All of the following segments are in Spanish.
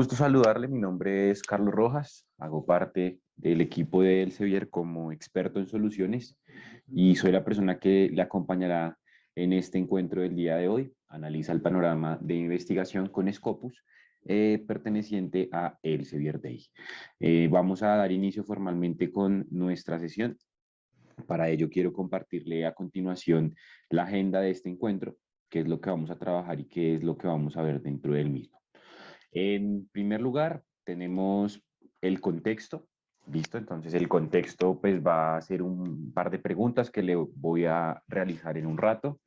gusto saludarle. Mi nombre es Carlos Rojas. Hago parte del equipo de Elsevier como experto en soluciones y soy la persona que le acompañará en este encuentro del día de hoy. Analiza el panorama de investigación con Scopus, perteneciente a Elsevier Day. Vamos a dar inicio formalmente con nuestra sesión. Para ello quiero compartirle a continuación la agenda de este encuentro, qué es lo que vamos a trabajar y qué es lo que vamos a ver dentro del mismo. En primer lugar, tenemos el contexto, ¿listo? Entonces el contexto pues va a ser un par de preguntas que le voy a realizar en un rato,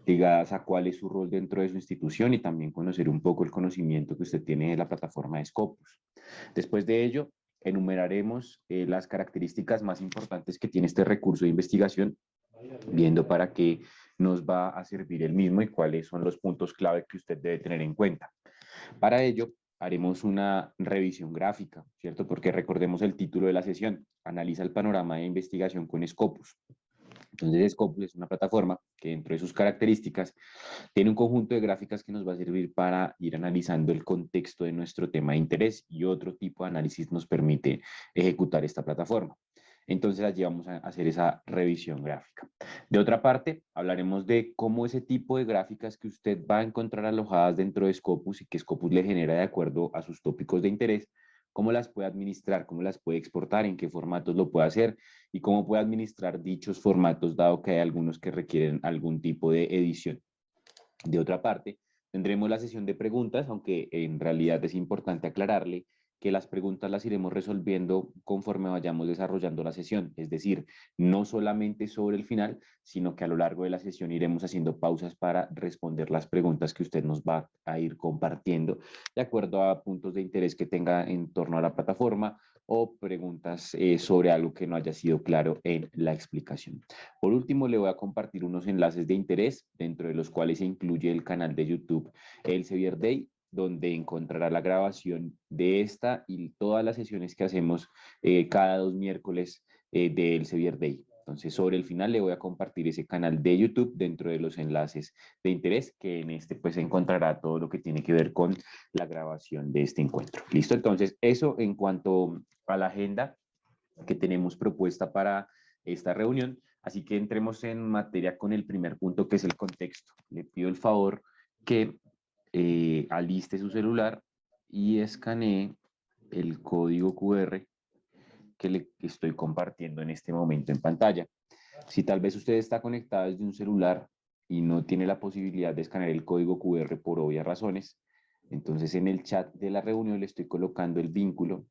ligadas a cuál es su rol dentro de su institución y también conocer un poco el conocimiento que usted tiene de la plataforma de Scopus. Después de ello, enumeraremos las características más importantes que tiene este recurso de investigación, viendo para qué nos va a servir el mismo y cuáles son los puntos clave que usted debe tener en cuenta. Para ello, haremos una revisión gráfica, ¿cierto? Porque recordemos el título de la sesión, analiza el panorama de investigación con Scopus. Entonces, Scopus es una plataforma que dentro de sus características tiene un conjunto de gráficas que nos va a servir para ir analizando el contexto de nuestro tema de interés y otro tipo de análisis nos permite ejecutar esta plataforma. Entonces allí vamos a hacer esa revisión gráfica. De otra parte, hablaremos de cómo ese tipo de gráficas que usted va a encontrar alojadas dentro de Scopus y que Scopus le genera de acuerdo a sus tópicos de interés, cómo las puede administrar, cómo las puede exportar, en qué formatos lo puede hacer y cómo puede administrar dichos formatos, dado que hay algunos que requieren algún tipo de edición. De otra parte, tendremos la sesión de preguntas, aunque en realidad es importante aclararle que las preguntas las iremos resolviendo conforme vayamos desarrollando la sesión, es decir, no solamente sobre el final, sino que a lo largo de la sesión iremos haciendo pausas para responder las preguntas que usted nos va a ir compartiendo de acuerdo a puntos de interés que tenga en torno a la plataforma o preguntas sobre algo que no haya sido claro en la explicación. Por último, le voy a compartir unos enlaces de interés, dentro de los cuales se incluye el canal de YouTube Elsevier Day, donde encontrará la grabación de esta y todas las sesiones que hacemos cada 2 miércoles de Elsevier Day. Entonces, sobre el final le voy a compartir ese canal de YouTube dentro de los enlaces de interés, que en este pues encontrará todo lo que tiene que ver con la grabación de este encuentro. ¿Listo? Entonces, eso en cuanto a la agenda que tenemos propuesta para esta reunión. Así que entremos en materia con el primer punto, que es el contexto. Le pido el favor que aliste su celular y escanee el código QR que le estoy compartiendo en este momento en pantalla. Si tal vez usted está conectado desde un celular y no tiene la posibilidad de escanear el código QR por obvias razones, entonces en el chat de la reunión le estoy colocando el vínculo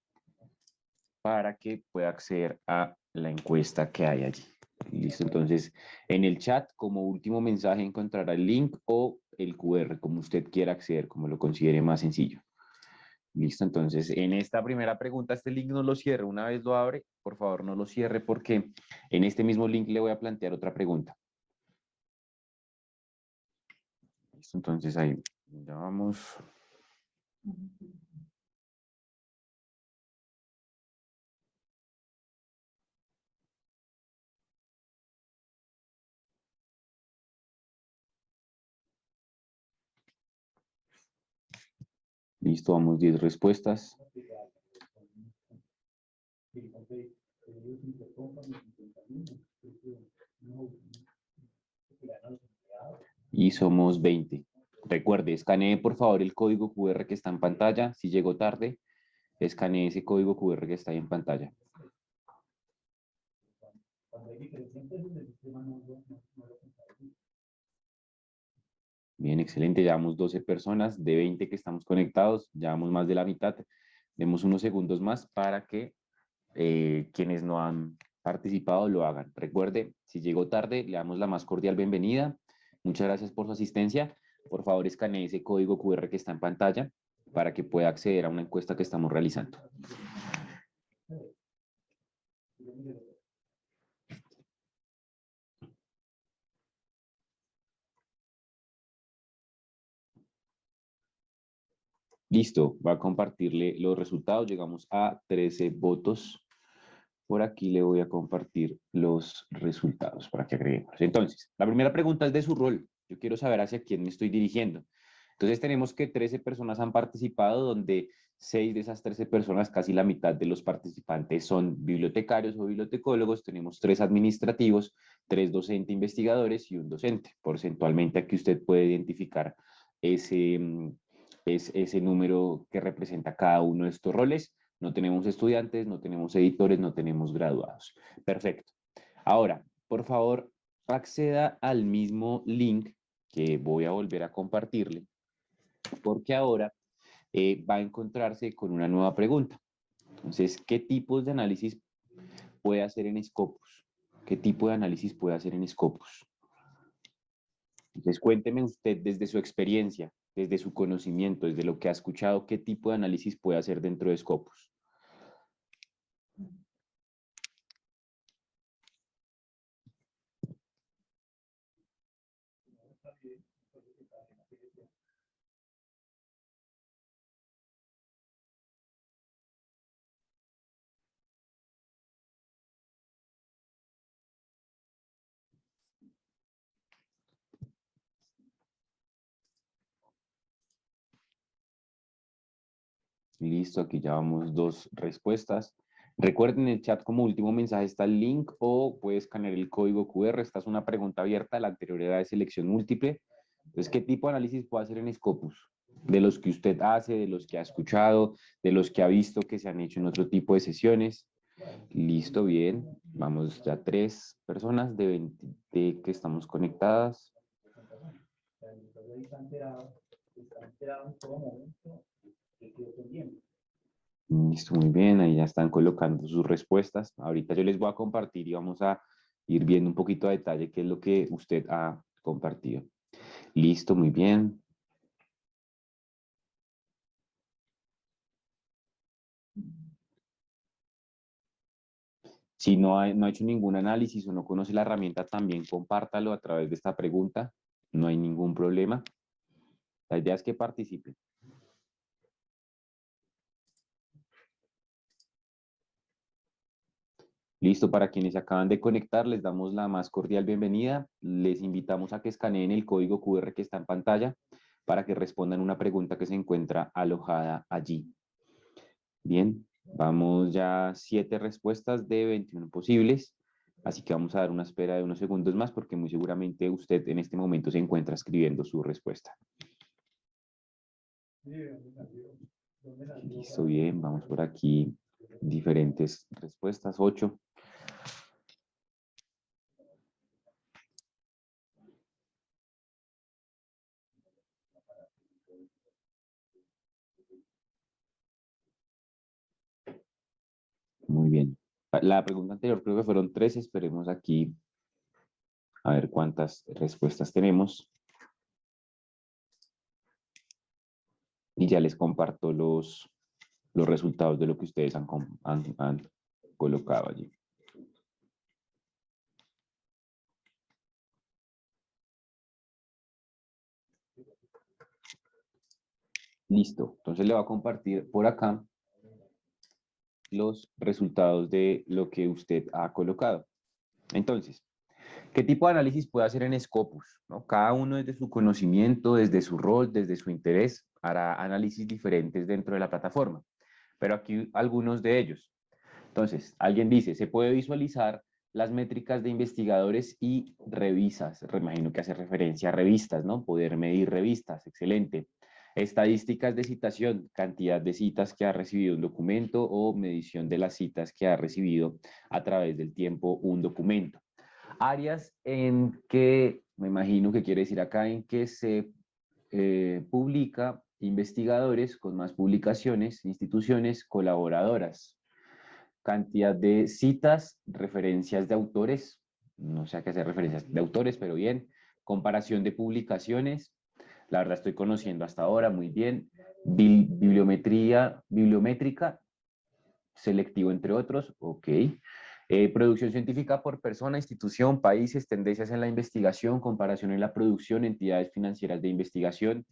para que pueda acceder a la encuesta que hay allí. Listo, entonces en el chat como último mensaje encontrará el link o el QR, como usted quiera acceder, como lo considere más sencillo. Listo, entonces en esta primera pregunta este link no lo cierre, una vez lo abre, por favor no lo cierre porque en este mismo link le voy a plantear otra pregunta. Listo, entonces ahí ya vamos. Listo, vamos 10 respuestas. Y somos 20. Recuerde, escanee por favor el código QR que está en pantalla. Si llegó tarde, escanee ese código QR que está ahí en pantalla. Bien, excelente. Llevamos 12 personas de 20 que estamos conectados. Llevamos más de la mitad. Demos unos segundos más para que quienes no han participado lo hagan. Recuerde, si llegó tarde, le damos la más cordial bienvenida. Muchas gracias por su asistencia. Por favor, escanee ese código QR que está en pantalla para que pueda acceder a una encuesta que estamos realizando. Listo, va a compartirle los resultados. Llegamos a 13 votos. Por aquí le voy a compartir los resultados para que agreguemos. Entonces, la primera pregunta es de su rol. Yo quiero saber hacia quién me estoy dirigiendo. Entonces tenemos que 13 personas han participado, donde 6 de esas 13 personas, casi la mitad de los participantes son bibliotecarios o bibliotecólogos. Tenemos 3 administrativos, 3 docentes investigadores y un docente. Porcentualmente aquí usted puede identificar ese, ese número que representa cada uno de estos roles. No tenemos estudiantes, no tenemos editores, no tenemos graduados. Perfecto. Ahora, por favor, acceda al mismo link que voy a volver a compartirle, porque ahora va a encontrarse con una nueva pregunta. Entonces, ¿qué tipos de análisis puede hacer en Scopus? ¿Qué tipo de análisis puede hacer en Scopus? Entonces, cuénteme usted desde su experiencia, desde su conocimiento, desde lo que ha escuchado, ¿qué tipo de análisis puede hacer dentro de Scopus? Listo, aquí ya vamos 2 respuestas. Recuerden, en el chat como último mensaje está el link o puede escanear el código QR. Esta es una pregunta abierta, la anterior era de selección múltiple. Entonces, ¿qué tipo de análisis puede hacer en Scopus? De los que usted hace, de los que ha escuchado, de los que ha visto que se han hecho en otro tipo de sesiones. Listo, bien. Vamos ya 3 personas de 20 que estamos conectadas. Listo, muy bien, ahí ya están colocando sus respuestas. Ahorita yo les voy a compartir y vamos a ir viendo un poquito a detalle qué es lo que usted ha compartido. Listo, muy bien. Si no ha hecho ningún análisis o no conoce la herramienta, también compártalo a través de esta pregunta. No hay ningún problema. La idea es que participen. Listo, para quienes se acaban de conectar, les damos la más cordial bienvenida. Les invitamos a que escaneen el código QR que está en pantalla para que respondan una pregunta que se encuentra alojada allí. Bien, vamos ya 7 respuestas de 21 posibles, así que vamos a dar una espera de unos segundos más porque muy seguramente usted en este momento se encuentra escribiendo su respuesta. Listo, bien, vamos por aquí. Diferentes respuestas, 8. Muy bien. La pregunta anterior creo que fueron 3, esperemos aquí a ver cuántas respuestas tenemos. Y ya les comparto los resultados de lo que ustedes han colocado allí. Listo, entonces le voy a compartir por acá los resultados de lo que usted ha colocado. Entonces, ¿qué tipo de análisis puede hacer en Scopus? ¿No? Cada uno desde su conocimiento, desde su rol, desde su interés, hará análisis diferentes dentro de la plataforma. Pero aquí algunos de ellos. Entonces, alguien dice, se puede visualizar las métricas de investigadores y revisas. Me imagino que hace referencia a revistas, ¿no? Poder medir revistas, excelente. Estadísticas de citación, cantidad de citas que ha recibido un documento o medición de las citas que ha recibido a través del tiempo un documento. Áreas en que, me imagino que quiere decir acá, en que se publica investigadores con más publicaciones, instituciones colaboradoras. Cantidad de citas, referencias de autores, no sé a qué hacer referencias de autores, pero bien. Comparación de publicaciones, la verdad estoy conociendo hasta ahora, muy bien. Bibliométrica, selectivo entre otros, ok. Producción científica por persona, institución, países, tendencias en la investigación, comparación en la producción, entidades financieras de investigación.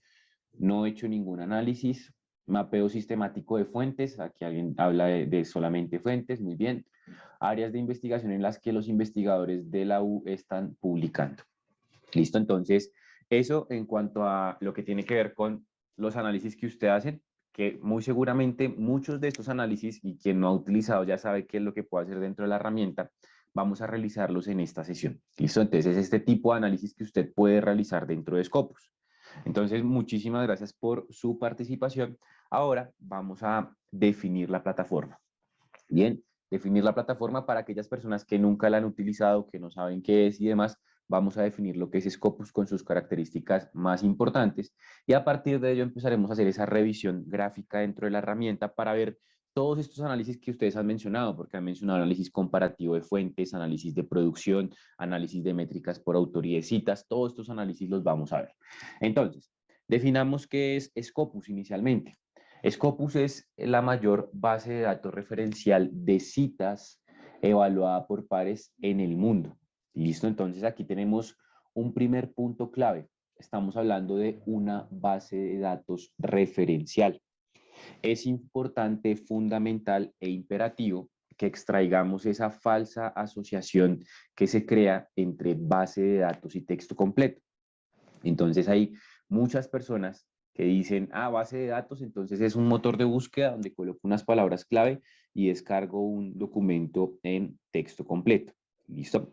No he hecho ningún análisis. Mapeo sistemático de fuentes, aquí alguien habla de solamente fuentes, muy bien. Áreas de investigación en las que los investigadores de la U están publicando. Listo, entonces, eso en cuanto a lo que tiene que ver con los análisis que usted hace. que muy seguramente muchos de estos análisis, y quien no ha utilizado ya sabe qué es lo que puede hacer dentro de la herramienta, vamos a realizarlos en esta sesión. ¿Listo? Entonces, es este tipo de análisis que usted puede realizar dentro de Scopus. Entonces, muchísimas gracias por su participación. Ahora vamos a definir la plataforma. Bien, definir la plataforma para aquellas personas que nunca la han utilizado, que no saben qué es y demás. Vamos a definir lo que es Scopus con sus características más importantes y a partir de ello empezaremos a hacer esa revisión gráfica dentro de la herramienta para ver todos estos análisis que ustedes han mencionado, porque han mencionado análisis comparativo de fuentes, análisis de producción, análisis de métricas por autoría de citas, todos estos análisis los vamos a ver. Entonces, definamos qué es Scopus inicialmente. Scopus es la mayor base de datos referencial de citas evaluada por pares en el mundo. ¿Listo? Entonces aquí tenemos un primer punto clave. Estamos hablando de una base de datos referencial. Es importante, fundamental e imperativo que extraigamos esa falsa asociación que se crea entre base de datos y texto completo. Entonces hay muchas personas que dicen, base de datos, entonces es un motor de búsqueda donde coloco unas palabras clave y descargo un documento en texto completo. ¿Listo?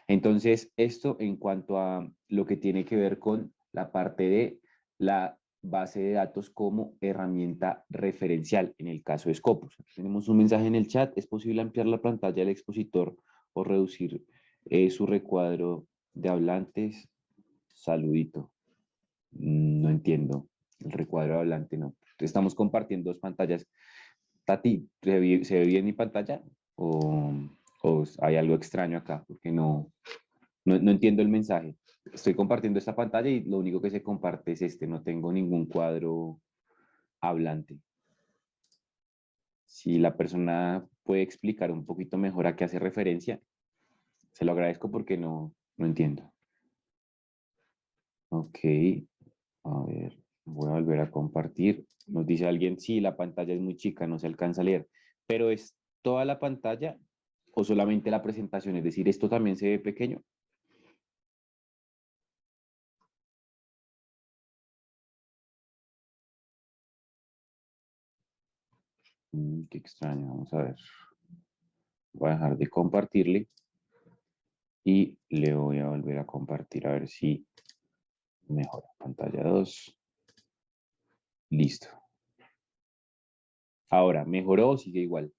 Entonces, esto en cuanto a lo que tiene que ver con la parte de la base de datos como herramienta referencial, en el caso de Scopus. Aquí tenemos un mensaje en el chat, ¿es posible ampliar la pantalla del expositor o reducir su recuadro de hablantes? Saludito. No entiendo. El recuadro hablante no. Estamos compartiendo dos pantallas. Tati, ¿se ve bien mi pantalla? ¿O hay algo extraño acá? Porque no entiendo el mensaje. Estoy compartiendo esta pantalla y lo único que se comparte es este. No tengo ningún cuadro hablante. Si la persona puede explicar un poquito mejor a qué hace referencia, se lo agradezco porque no entiendo. Ok. A ver, voy a volver a compartir. Nos dice alguien, sí, la pantalla es muy chica, no se alcanza a leer. Pero ¿es toda la pantalla o solamente la presentación? Es decir, ¿esto también se ve pequeño? Qué extraño, vamos a ver. Voy a dejar de compartirle y le voy a volver a compartir a ver si mejora. Pantalla 2. Listo. Ahora, ¿mejoró o sigue igual?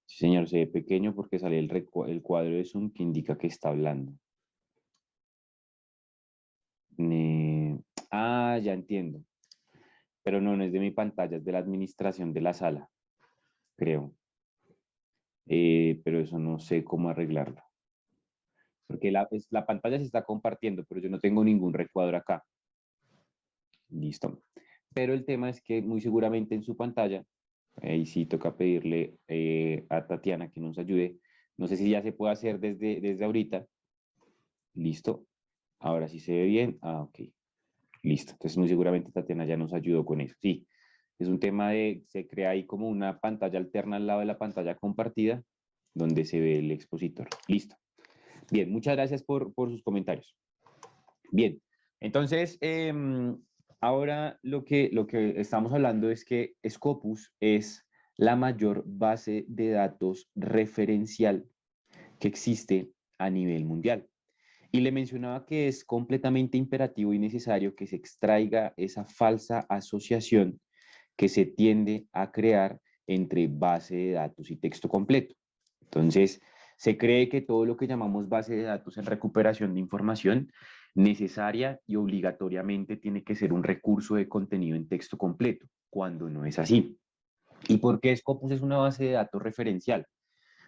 Sí, señor, se ve pequeño porque sale el cuadro de Zoom que indica que está hablando. Ya entiendo. Pero no es de mi pantalla, es de la administración de la sala, creo. Pero eso no sé cómo arreglarlo. Porque la pantalla se está compartiendo, pero yo no tengo ningún recuadro acá. Listo. Pero el tema es que muy seguramente en su pantalla, ahí sí toca pedirle a Tatiana que nos ayude. No sé si ya se puede hacer desde ahorita. Listo. Ahora sí se ve bien. Ok. Listo. Entonces muy seguramente Tatiana ya nos ayudó con eso. Sí. Es un tema se crea ahí como una pantalla alterna al lado de la pantalla compartida, donde se ve el expositor. Listo. Bien, muchas gracias por sus comentarios. Bien, entonces, ahora lo que estamos hablando es que Scopus es la mayor base de datos referencial que existe a nivel mundial. Y le mencionaba que es completamente imperativo y necesario que se extraiga esa falsa asociación que se tiende a crear entre base de datos y texto completo. Entonces, se cree que todo lo que llamamos base de datos en recuperación de información necesaria y obligatoriamente tiene que ser un recurso de contenido en texto completo, cuando no es así. ¿Y por qué Scopus es una base de datos referencial?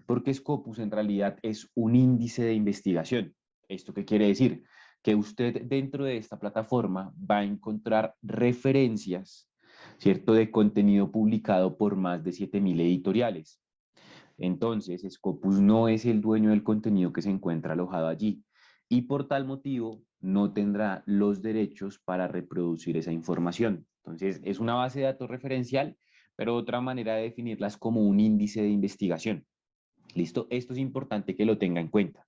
Porque Scopus en realidad es un índice de investigación. ¿Esto qué quiere decir? Que usted dentro de esta plataforma va a encontrar referencias, ¿cierto?, de contenido publicado por más de 7.000 editoriales. Entonces, Scopus no es el dueño del contenido que se encuentra alojado allí y por tal motivo no tendrá los derechos para reproducir esa información. Entonces, es una base de datos referencial, pero otra manera de definirlas como un índice de investigación. ¿Listo? Esto es importante que lo tenga en cuenta.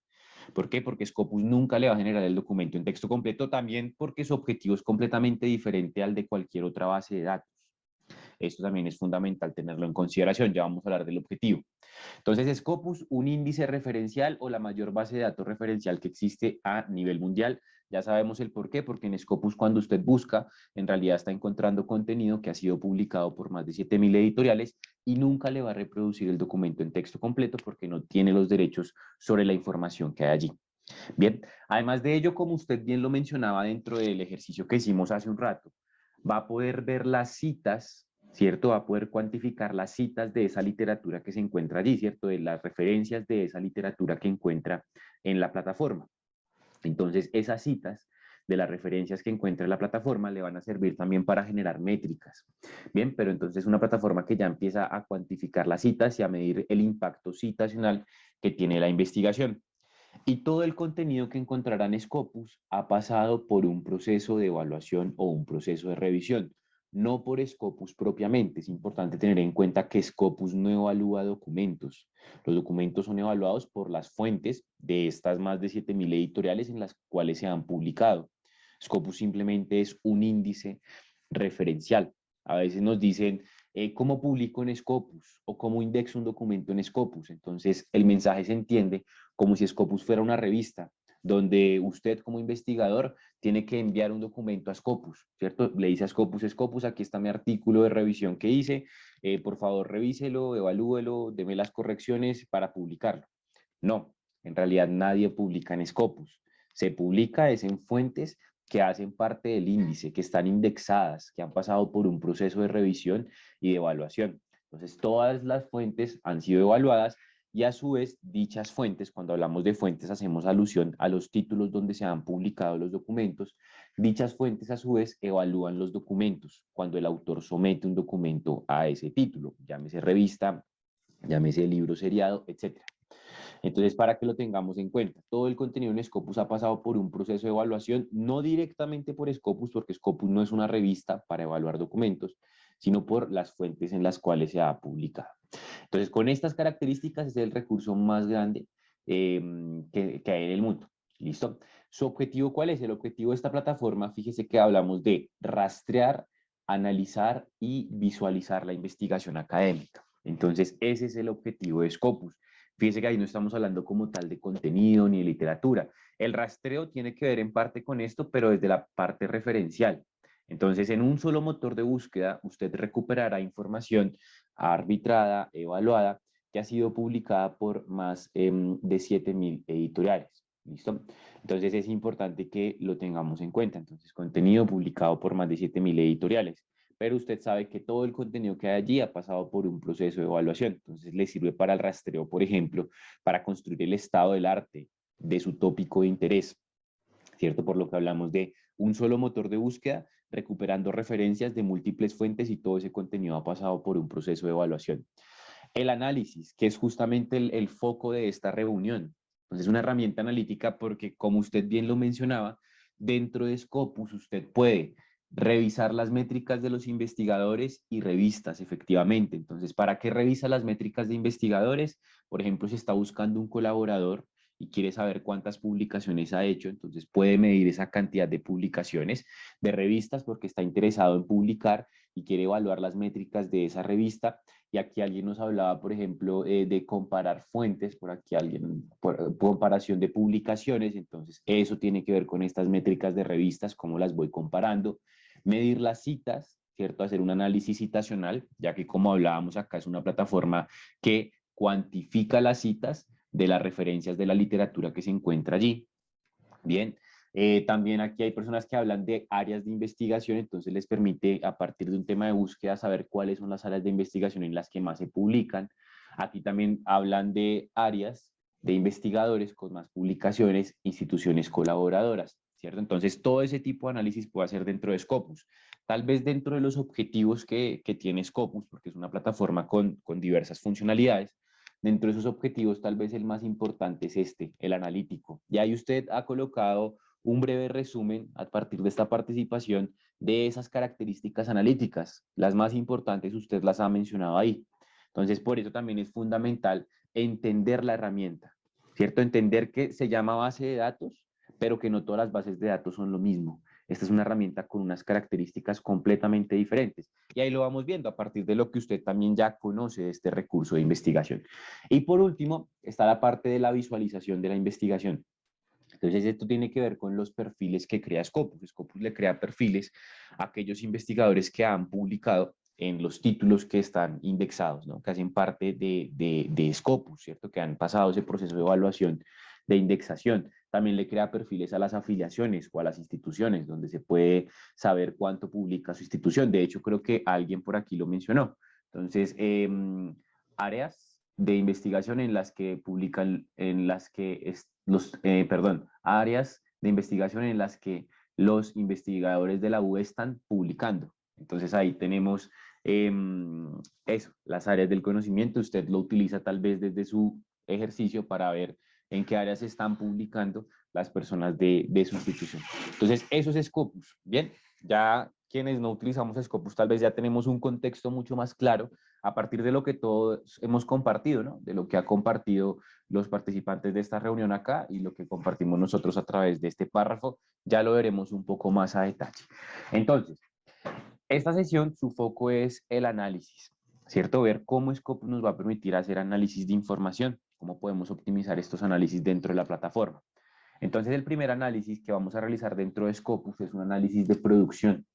¿Por qué? Porque Scopus nunca le va a generar el documento en texto completo, también porque su objetivo es completamente diferente al de cualquier otra base de datos. Esto también es fundamental tenerlo en consideración, ya vamos a hablar del objetivo. Entonces, Scopus, un índice referencial o la mayor base de datos referencial que existe a nivel mundial. Ya sabemos el por qué, porque en Scopus cuando usted busca, en realidad está encontrando contenido que ha sido publicado por más de 7.000 editoriales y nunca le va a reproducir el documento en texto completo porque no tiene los derechos sobre la información que hay allí. Bien, además de ello, como usted bien lo mencionaba dentro del ejercicio que hicimos hace un rato, va a poder ver las citas, ¿cierto? Va a poder cuantificar las citas de esa literatura que se encuentra allí, ¿cierto? De las referencias de esa literatura que encuentra en la plataforma. Entonces, esas citas de las referencias que encuentra en la plataforma le van a servir también para generar métricas. Bien, pero entonces una plataforma que ya empieza a cuantificar las citas y a medir el impacto citacional que tiene la investigación. Y todo el contenido que encontrarán en Scopus ha pasado por un proceso de evaluación o un proceso de revisión, no por Scopus propiamente. Es importante tener en cuenta que Scopus no evalúa documentos. Los documentos son evaluados por las fuentes de estas más de 7.000 editoriales en las cuales se han publicado. Scopus simplemente es un índice referencial. A veces nos dicen, ¿cómo publico en Scopus? O ¿cómo indexo un documento en Scopus? Entonces, el mensaje se entiende como si Scopus fuera una revista, donde usted como investigador tiene que enviar un documento a Scopus, ¿cierto? Le dice a Scopus, Scopus, aquí está mi artículo de revisión que hice, por favor revíselo, evalúelo, deme las correcciones para publicarlo. No, en realidad nadie publica en Scopus. Se publica es en fuentes que hacen parte del índice, que están indexadas, que han pasado por un proceso de revisión y de evaluación. Entonces, todas las fuentes han sido evaluadas y a su vez dichas fuentes, cuando hablamos de fuentes hacemos alusión a los títulos donde se han publicado los documentos, dichas fuentes a su vez evalúan los documentos cuando el autor somete un documento a ese título, llámese revista, llámese libro seriado, etc. Entonces, para que lo tengamos en cuenta, todo el contenido en Scopus ha pasado por un proceso de evaluación, no directamente por Scopus, porque Scopus no es una revista para evaluar documentos, sino por las fuentes en las cuales se ha publicado. Entonces, con estas características es el recurso más grande que hay en el mundo. ¿Listo? ¿Su objetivo cuál es? El objetivo de esta plataforma, fíjese que hablamos de rastrear, analizar y visualizar la investigación académica. Entonces, ese es el objetivo de Scopus. Fíjese que ahí no estamos hablando como tal de contenido ni de literatura. El rastreo tiene que ver en parte con esto, pero desde la parte referencial. Entonces, en un solo motor de búsqueda, usted recuperará información arbitrada, evaluada, que ha sido publicada por más de 7.000 editoriales. ¿Listo? Entonces, es importante que lo tengamos en cuenta. Entonces, contenido publicado por más de 7.000 editoriales. Pero usted sabe que todo el contenido que hay allí ha pasado por un proceso de evaluación. Entonces, le sirve para el rastreo, por ejemplo, para construir el estado del arte de su tópico de interés, ¿cierto? Por lo que hablamos de un solo motor de búsqueda, recuperando referencias de múltiples fuentes y todo ese contenido ha pasado por un proceso de evaluación. El análisis, que es justamente el foco de esta reunión. Entonces, es una herramienta analítica porque, como usted bien lo mencionaba, dentro de Scopus usted puede revisar las métricas de los investigadores y revistas, efectivamente. Entonces, ¿para qué revisa las métricas de investigadores? Por ejemplo, si está buscando un colaborador y quiere saber cuántas publicaciones ha hecho, entonces puede medir esa cantidad de publicaciones de revistas porque está interesado en publicar y quiere evaluar las métricas de esa revista. Y aquí alguien nos hablaba, por ejemplo, de comparar fuentes, por aquí alguien, por comparación de publicaciones, entonces eso tiene que ver con estas métricas de revistas, cómo las voy comparando, medir las citas, ¿cierto? Hacer un análisis citacional, ya que como hablábamos acá es una plataforma que cuantifica las citas de las referencias de la literatura que se encuentra allí. Bien, también aquí hay personas que hablan de áreas de investigación, entonces les permite a partir de un tema de búsqueda saber cuáles son las áreas de investigación en las que más se publican. Aquí también hablan de áreas de investigadores con más publicaciones, instituciones colaboradoras, ¿cierto? Entonces todo ese tipo de análisis puede hacer dentro de Scopus. Tal vez dentro de los objetivos que tiene Scopus, porque es una plataforma con diversas funcionalidades, dentro de esos objetivos, tal vez el más importante es este, el analítico. Y ahí usted ha colocado un breve resumen a partir de esta participación de esas características analíticas. Las más importantes usted las ha mencionado ahí. Entonces, por eso también es fundamental entender la herramienta, ¿cierto? Entender que se llama base de datos, pero que no todas las bases de datos son lo mismo. Esta es una herramienta con unas características completamente diferentes. Y ahí lo vamos viendo a partir de lo que usted también ya conoce de este recurso de investigación. Y por último, está la parte de la visualización de la investigación. Entonces, esto tiene que ver con los perfiles que crea Scopus. Scopus le crea perfiles a aquellos investigadores que han publicado en los títulos que están indexados, ¿no? Que hacen parte de Scopus, ¿cierto? Que han pasado ese proceso de evaluación de indexación. También le crea perfiles a las afiliaciones o a las instituciones, donde se puede saber cuánto publica su institución. De hecho, creo que alguien por aquí lo mencionó. Entonces, áreas de investigación en las que publican, en las que áreas de investigación en las que los investigadores de la UE están publicando. Entonces ahí tenemos eso, las áreas del conocimiento. Usted lo utiliza tal vez desde su ejercicio para ver en qué áreas están publicando las personas de su institución. Entonces, eso es Scopus. Bien, ya quienes no utilizamos Scopus tal vez ya tenemos un contexto mucho más claro a partir de lo que todos hemos compartido, ¿no? De lo que ha compartido los participantes de esta reunión acá y lo que compartimos nosotros a través de este párrafo, ya lo veremos un poco más a detalle. Entonces, esta sesión, su foco es el análisis, ¿cierto? Ver cómo Scopus nos va a permitir hacer análisis de información, cómo podemos optimizar estos análisis dentro de la plataforma. Entonces, el primer análisis que vamos a realizar dentro de Scopus es un análisis de producción,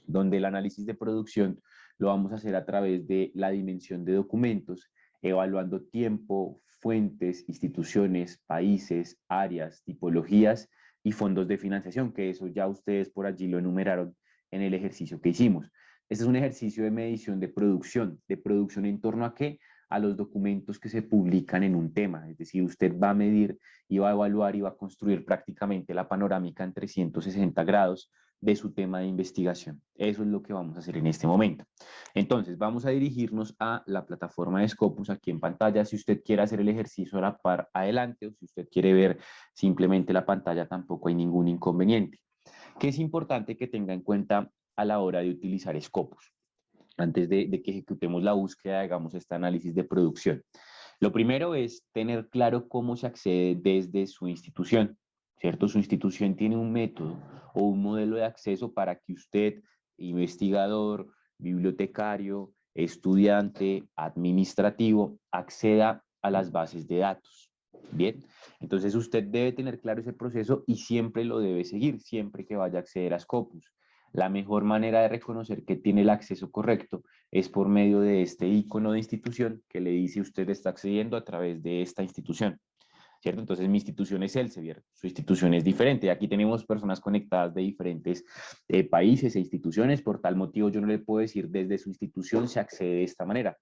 donde el análisis de producción lo vamos a hacer a través de la dimensión de documentos, evaluando tiempo, fuentes, instituciones, países, áreas, tipologías y fondos de financiación, que eso ya ustedes por allí lo enumeraron en el ejercicio que hicimos. Este es un ejercicio de medición de producción en torno a qué, a los documentos que se publican en un tema, es decir, usted va a medir y va a evaluar y va a construir prácticamente la panorámica en 360 grados de su tema de investigación. Eso es lo que vamos a hacer en este momento. Entonces, vamos a dirigirnos a la plataforma de Scopus aquí en pantalla. Si usted quiere hacer el ejercicio a la par, adelante, o si usted quiere ver simplemente la pantalla, tampoco hay ningún inconveniente. ¿Qué es importante que tenga en cuenta a la hora de utilizar Scopus? Antes de que ejecutemos la búsqueda, hagamos este análisis de producción. Lo primero es tener claro cómo se accede desde su institución, ¿cierto? Su institución tiene un método o un modelo de acceso para que usted, investigador, bibliotecario, estudiante, administrativo, acceda a las bases de datos. Bien, entonces usted debe tener claro ese proceso y siempre lo debe seguir, siempre que vaya a acceder a Scopus. La mejor manera de reconocer que tiene el acceso correcto es por medio de este icono de institución que le dice usted está accediendo a través de esta institución, ¿cierto? Entonces mi institución es Elsevier, su institución es diferente. Aquí tenemos personas conectadas de diferentes países e instituciones, por tal motivo yo no le puedo decir desde su institución se accede de esta manera.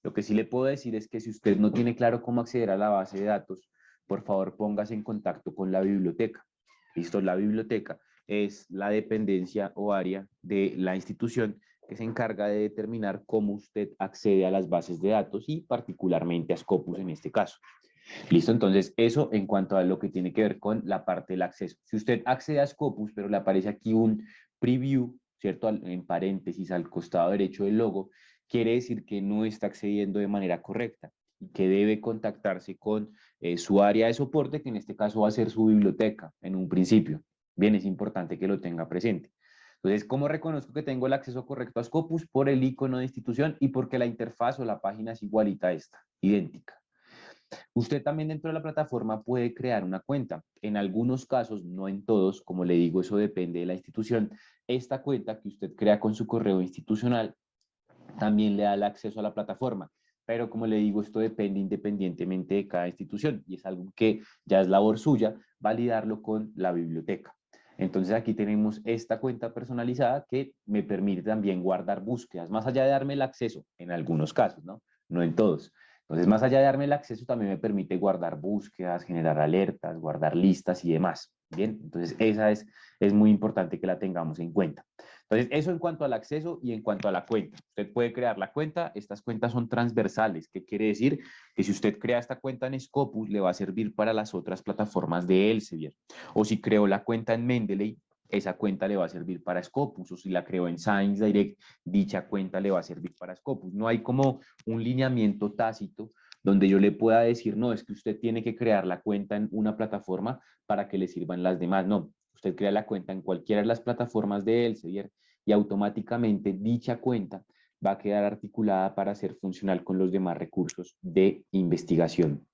Lo que sí le puedo decir es que si usted no tiene claro cómo acceder a la base de datos, por favor póngase en contacto con la biblioteca. ¿Listo? La biblioteca es la dependencia o área de la institución que se encarga de determinar cómo usted accede a las bases de datos y particularmente a Scopus en este caso. Listo, entonces eso en cuanto a lo que tiene que ver con la parte del acceso. Si usted accede a Scopus, pero le aparece aquí un preview, ¿cierto? En paréntesis al costado derecho del logo, quiere decir que no está accediendo de manera correcta y que debe contactarse con su área de soporte, que en este caso va a ser su biblioteca en un principio. Bien, es importante que lo tenga presente. Entonces, ¿cómo reconozco que tengo el acceso correcto a Scopus? Por el icono de institución y porque la interfaz o la página es igualita a esta, idéntica. Usted también dentro de la plataforma puede crear una cuenta. En algunos casos, no en todos, como le digo, eso depende de la institución. Esta cuenta que usted crea con su correo institucional también le da el acceso a la plataforma. Pero como le digo, esto depende independientemente de cada institución y es algo que ya es labor suya validarlo con la biblioteca. Entonces aquí tenemos esta cuenta personalizada que me permite también guardar búsquedas, más allá de darme el acceso en algunos casos, ¿no? No en todos. Entonces, más allá de darme el acceso, también me permite guardar búsquedas, generar alertas, guardar listas y demás. Bien, entonces esa es muy importante que la tengamos en cuenta. Entonces, eso en cuanto al acceso y en cuanto a la cuenta. Usted puede crear la cuenta, estas cuentas son transversales, que quiere decir que si usted crea esta cuenta en Scopus, le va a servir para las otras plataformas de Elsevier. O si creó la cuenta en Mendeley, esa cuenta le va a servir para Scopus, o si la creó en Science Direct, dicha cuenta le va a servir para Scopus. No hay como un lineamiento tácito donde yo le pueda decir, no, es que usted tiene que crear la cuenta en una plataforma para que le sirvan las demás. No, usted crea la cuenta en cualquiera de las plataformas de Elsevier y automáticamente dicha cuenta va a quedar articulada para ser funcional con los demás recursos de investigación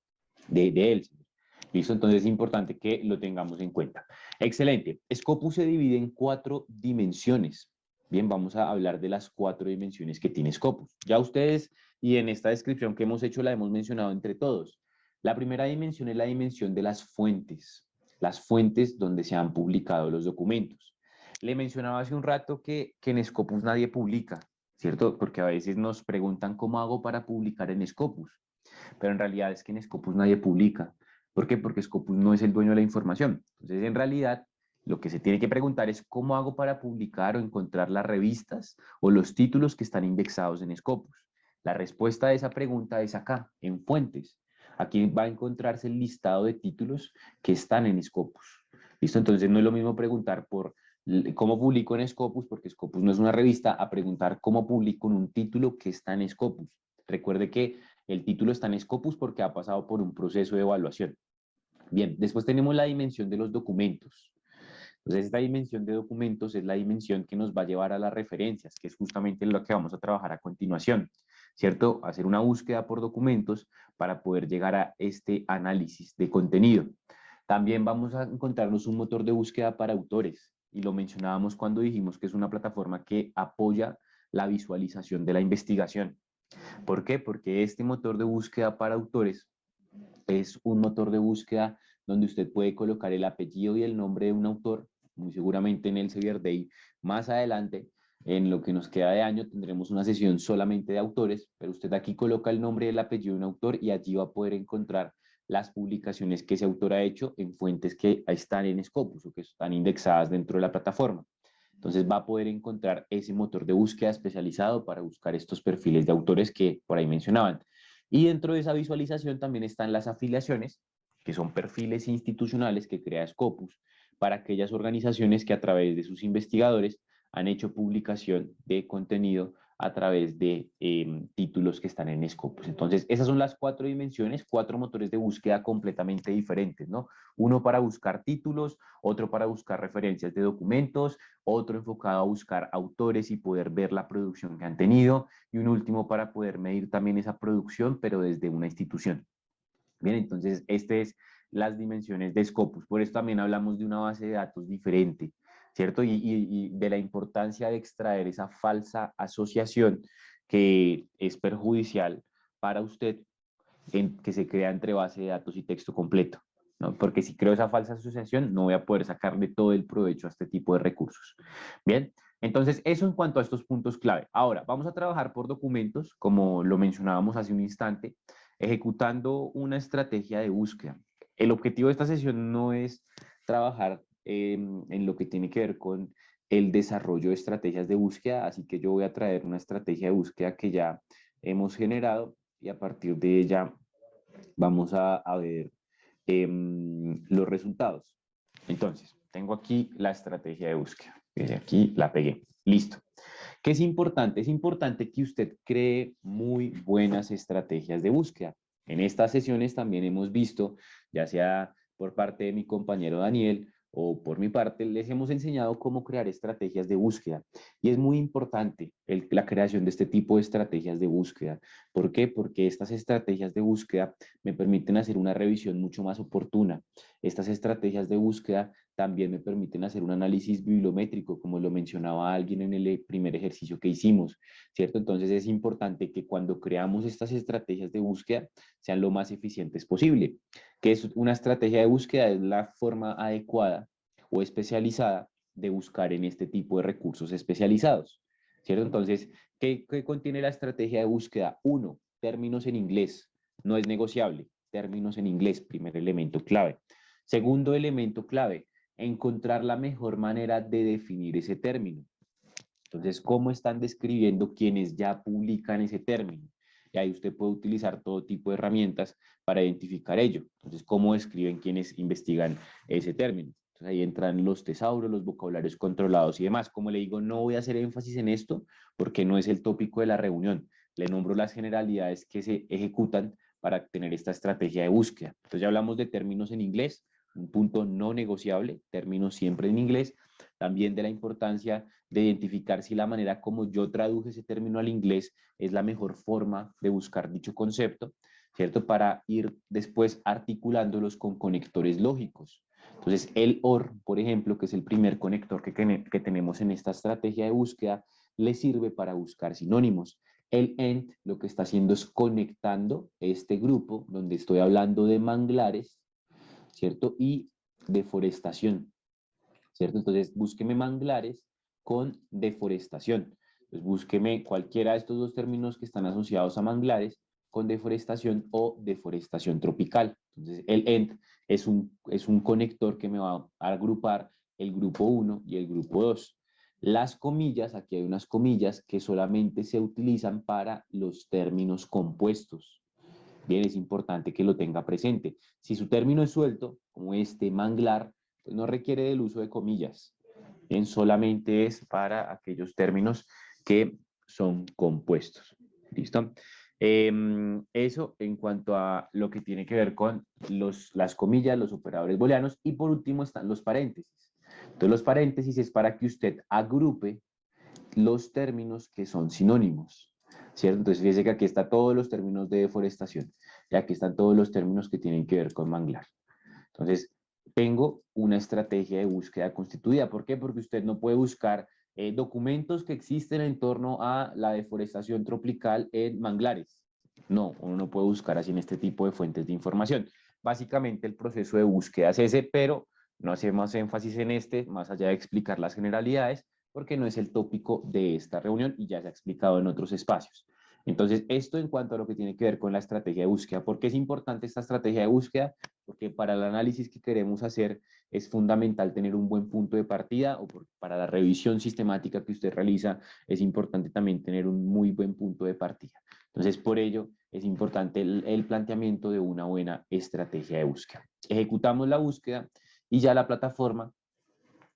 de Elsevier. ¿Listo? Entonces es importante que lo tengamos en cuenta. Excelente. Scopus se divide en 4 dimensiones. Bien, vamos a hablar de las 4 dimensiones que tiene Scopus. Ya ustedes, y en esta descripción que hemos hecho, la hemos mencionado entre todos. La primera dimensión es la dimensión de las fuentes donde se han publicado los documentos. Le mencionaba hace un rato que en Scopus nadie publica, ¿cierto? Porque a veces nos preguntan cómo hago para publicar en Scopus, pero en realidad es que en Scopus nadie publica. ¿Por qué? Porque Scopus no es el dueño de la información. Entonces, en realidad, lo que se tiene que preguntar es cómo hago para publicar o encontrar las revistas o los títulos que están indexados en Scopus. La respuesta a esa pregunta es acá, en fuentes. Aquí va a encontrarse el listado de títulos que están en Scopus. ¿Listo? Entonces no es lo mismo preguntar por cómo publico en Scopus, porque Scopus no es una revista, a preguntar cómo publico en un título que está en Scopus. Recuerde que el título está en Scopus porque ha pasado por un proceso de evaluación. Bien, después tenemos la dimensión de los documentos. Entonces, esta dimensión de documentos es la dimensión que nos va a llevar a las referencias, que es justamente lo que vamos a trabajar a continuación, ¿cierto? Hacer una búsqueda por documentos para poder llegar a este análisis de contenido. También vamos a encontrarnos un motor de búsqueda para autores, y lo mencionábamos cuando dijimos que es una plataforma que apoya la visualización de la investigación. ¿Por qué? Porque este motor de búsqueda para autores es un motor de búsqueda donde usted puede colocar el apellido y el nombre de un autor, muy seguramente en Elsevier Day. Más adelante, en lo que nos queda de año, tendremos una sesión solamente de autores, pero usted aquí coloca el nombre y el apellido de un autor y allí va a poder encontrar las publicaciones que ese autor ha hecho en fuentes que están en Scopus o que están indexadas dentro de la plataforma. Entonces va a poder encontrar ese motor de búsqueda especializado para buscar estos perfiles de autores que por ahí mencionaban. Y dentro de esa visualización también están las afiliaciones, que son perfiles institucionales que crea Scopus para aquellas organizaciones que a través de sus investigadores han hecho publicación de contenido a través de títulos que están en Scopus. Entonces, esas son las 4 dimensiones, 4 motores de búsqueda completamente diferentes, ¿no? Uno para buscar títulos, otro para buscar referencias de documentos, otro enfocado a buscar autores y poder ver la producción que han tenido, y un último para poder medir también esa producción, pero desde una institución. Bien, entonces, este es las dimensiones de Scopus. Por eso también hablamos de una base de datos diferente, ¿cierto? Y de la importancia de extraer esa falsa asociación que es perjudicial para usted que se crea entre base de datos y texto completo, ¿no? Porque si creo esa falsa asociación, no voy a poder sacarle todo el provecho a este tipo de recursos. Bien, entonces eso en cuanto a estos puntos clave. Ahora, vamos a trabajar por documentos, como lo mencionábamos hace un instante, ejecutando una estrategia de búsqueda. El objetivo de esta sesión no es trabajar en lo que tiene que ver con el desarrollo de estrategias de búsqueda, así que yo voy a traer una estrategia de búsqueda que ya hemos generado y a partir de ella vamos a ver los resultados. Entonces, tengo aquí la estrategia de búsqueda. Desde aquí la pegué. Listo. ¿Qué es importante? Es importante que usted cree muy buenas estrategias de búsqueda. En estas sesiones también hemos visto, ya sea por parte de mi compañero Daniel o por mi parte, les hemos enseñado cómo crear estrategias de búsqueda. Y es muy importante la creación de este tipo de estrategias de búsqueda. ¿Por qué? Porque estas estrategias de búsqueda me permiten hacer una revisión mucho más oportuna. Estas estrategias de búsqueda también me permiten hacer un análisis bibliométrico, como lo mencionaba alguien en el primer ejercicio que hicimos, ¿cierto? Entonces es importante que cuando creamos estas estrategias de búsqueda sean lo más eficientes posible. ¿Qué es una estrategia de búsqueda? Es la forma adecuada o especializada de buscar en este tipo de recursos especializados, ¿cierto? Entonces, ¿qué contiene la estrategia de búsqueda? Uno, términos en inglés, no es negociable, términos en inglés, primer elemento clave. Segundo elemento clave, encontrar la mejor manera de definir ese término. Entonces, ¿cómo están describiendo quienes ya publican ese término? Y ahí usted puede utilizar todo tipo de herramientas para identificar ello. Entonces, ¿cómo describen quienes investigan ese término? Entonces, ahí entran los tesauros, los vocabularios controlados y demás. Como le digo, no voy a hacer énfasis en esto porque no es el tópico de la reunión. Le nombro las generalidades que se ejecutan para tener esta estrategia de búsqueda. Entonces, ya hablamos de términos en inglés, un punto no negociable, términos siempre en inglés. También de la importancia de identificar si la manera como yo traduje ese término al inglés es la mejor forma de buscar dicho concepto, ¿cierto? Para ir después articulándolos con conectores lógicos. Entonces, el OR, por ejemplo, que es el primer conector que tenemos en esta estrategia de búsqueda, le sirve para buscar sinónimos. El END lo que está haciendo es conectando este grupo donde estoy hablando de manglares, ¿cierto? Y deforestación, ¿cierto? Entonces, búsqueme manglares con deforestación. Entonces, búsqueme cualquiera de estos dos términos que están asociados a manglares con deforestación o deforestación tropical. Entonces, el END es un conector que me va a agrupar el grupo 1 y el grupo 2. Las comillas, aquí hay unas comillas que solamente se utilizan para los términos compuestos. Bien, es importante que lo tenga presente. Si su término es suelto, como este manglar, pues no requiere del uso de comillas. Bien, solamente es para aquellos términos que son compuestos. ¿Listo? Eso en cuanto a lo que tiene que ver con las comillas, los operadores booleanos, y por último están los paréntesis. Entonces los paréntesis es para que usted agrupe los términos que son sinónimos, ¿cierto? Entonces fíjese que aquí están todos los términos de deforestación y aquí están todos los términos que tienen que ver con manglar. Entonces, tengo una estrategia de búsqueda constituida. ¿Por qué? Porque usted no puede buscar documentos que existen en torno a la deforestación tropical en manglares. No, uno no puede buscar así en este tipo de fuentes de información. Básicamente el proceso de búsqueda es ese, pero no hacemos énfasis en este, más allá de explicar las generalidades, porque no es el tópico de esta reunión y ya se ha explicado en otros espacios. Entonces, esto en cuanto a lo que tiene que ver con la estrategia de búsqueda. ¿Por qué es importante esta estrategia de búsqueda? Porque para el análisis que queremos hacer es fundamental tener un buen punto de partida, o para la revisión sistemática que usted realiza es importante también tener un muy buen punto de partida. Entonces, por ello es importante el planteamiento de una buena estrategia de búsqueda. Ejecutamos la búsqueda y ya la plataforma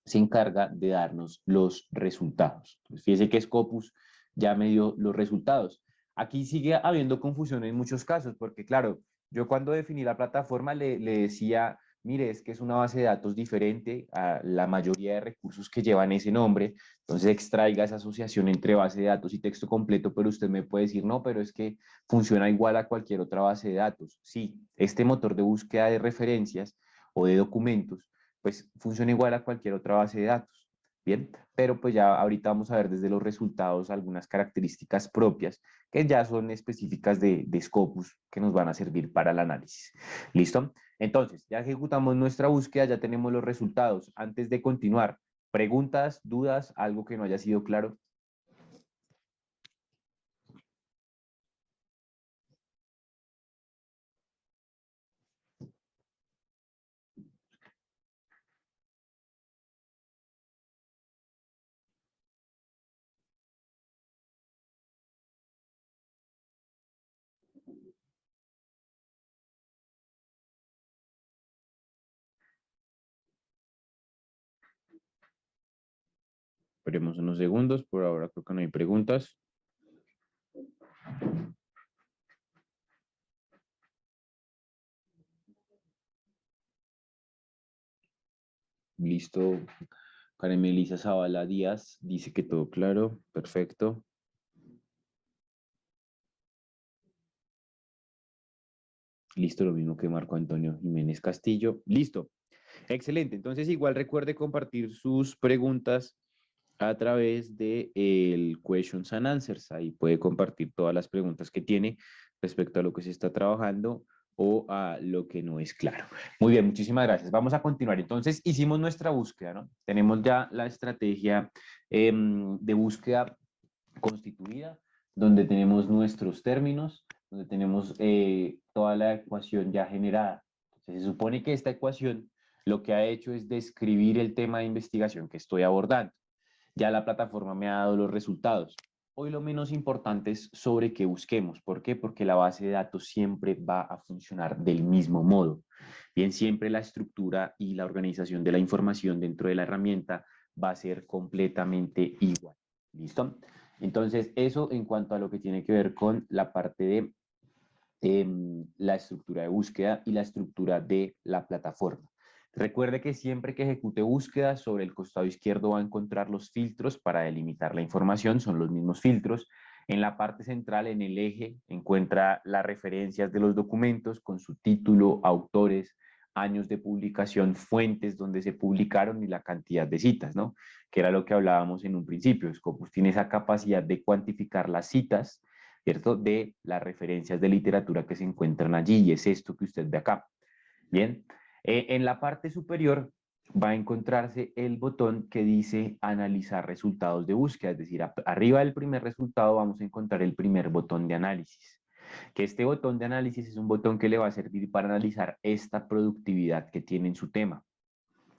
se encarga de darnos los resultados. Entonces, fíjese que Scopus ya me dio los resultados. Aquí sigue habiendo confusión en muchos casos, porque claro, yo cuando definí la plataforma le decía, mire, es que es una base de datos diferente a la mayoría de recursos que llevan ese nombre, entonces extraiga esa asociación entre base de datos y texto completo, pero usted me puede decir, no, pero es que funciona igual a cualquier otra base de datos. Sí, este motor de búsqueda de referencias o de documentos pues funciona igual a cualquier otra base de datos. Bien, pero pues ya ahorita vamos a ver desde los resultados algunas características propias que ya son específicas de Scopus que nos van a servir para el análisis. ¿Listo? Entonces, ya ejecutamos nuestra búsqueda, ya tenemos los resultados. Antes de continuar, preguntas, dudas, algo que no haya sido claro. Esperemos unos segundos, por ahora creo que no hay preguntas. Listo. Karen Melissa Zavala Díaz dice que todo claro, perfecto. Listo, lo mismo que Marco Antonio Jiménez Castillo. Listo. Excelente. Entonces, igual recuerde compartir sus preguntas a través de el Questions and Answers. Ahí puede compartir todas las preguntas que tiene respecto a lo que se está trabajando o a lo que no es claro. Muy bien, muchísimas gracias. Vamos a continuar. Entonces, hicimos nuestra búsqueda, ¿no? Tenemos ya la estrategia de búsqueda constituida, donde tenemos nuestros términos, donde tenemos toda la ecuación ya generada. Entonces, se supone que esta ecuación Lo que ha hecho es describir el tema de investigación que estoy abordando. Ya la plataforma me ha dado los resultados. Hoy lo menos importante es sobre qué busquemos. ¿Por qué? Porque la base de datos siempre va a funcionar del mismo modo. Bien, siempre la estructura y la organización de la información dentro de la herramienta va a ser completamente igual. ¿Listo? Entonces, eso en cuanto a lo que tiene que ver con la parte de la estructura de búsqueda y la estructura de la plataforma. Recuerde que siempre que ejecute búsqueda, sobre el costado izquierdo va a encontrar los filtros para delimitar la información, son los mismos filtros. En la parte central, en el eje, encuentra las referencias de los documentos con su título, autores, años de publicación, fuentes donde se publicaron y la cantidad de citas, ¿no? Que era lo que hablábamos en un principio. Scopus tiene esa capacidad de cuantificar las citas, ¿cierto? De las referencias de literatura que se encuentran allí, y es esto que usted ve acá. Bien, en la parte superior va a encontrarse el botón que dice analizar resultados de búsqueda, es decir, arriba del primer resultado vamos a encontrar el primer botón de análisis, que este botón de análisis es un botón que le va a servir para analizar esta productividad que tiene en su tema.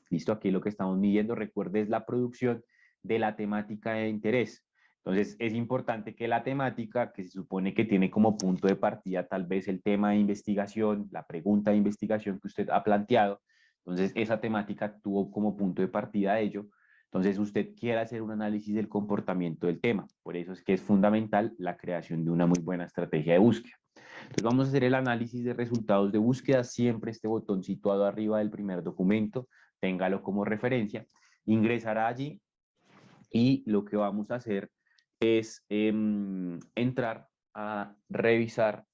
Listo, aquí lo que estamos midiendo, recuerde, es la producción de la temática de interés. Entonces, es importante que la temática, que se supone que tiene como punto de partida tal vez el tema de investigación, la pregunta de investigación que usted ha planteado, entonces esa temática tuvo como punto de partida ello. Entonces, usted quiere hacer un análisis del comportamiento del tema. Por eso es que es fundamental la creación de una muy buena estrategia de búsqueda. Entonces, vamos a hacer el análisis de resultados de búsqueda. Siempre este botón situado arriba del primer documento, téngalo como referencia, ingresará allí y lo que vamos a hacer es entrar a revisar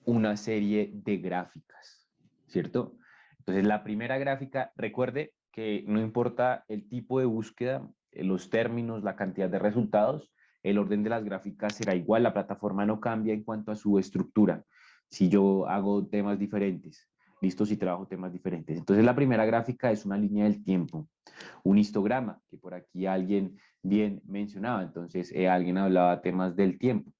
una serie de gráficas, ¿cierto? Entonces, la primera gráfica, recuerde que no importa el tipo de búsqueda, los términos, la cantidad de resultados, el orden de las gráficas será igual, la plataforma no cambia en cuanto a su estructura. Si yo hago temas diferentes, listo, si trabajo temas diferentes. Entonces, la primera gráfica es una línea del tiempo, un histograma, que por aquí alguien bien mencionaba, entonces alguien hablaba temas del tiempo,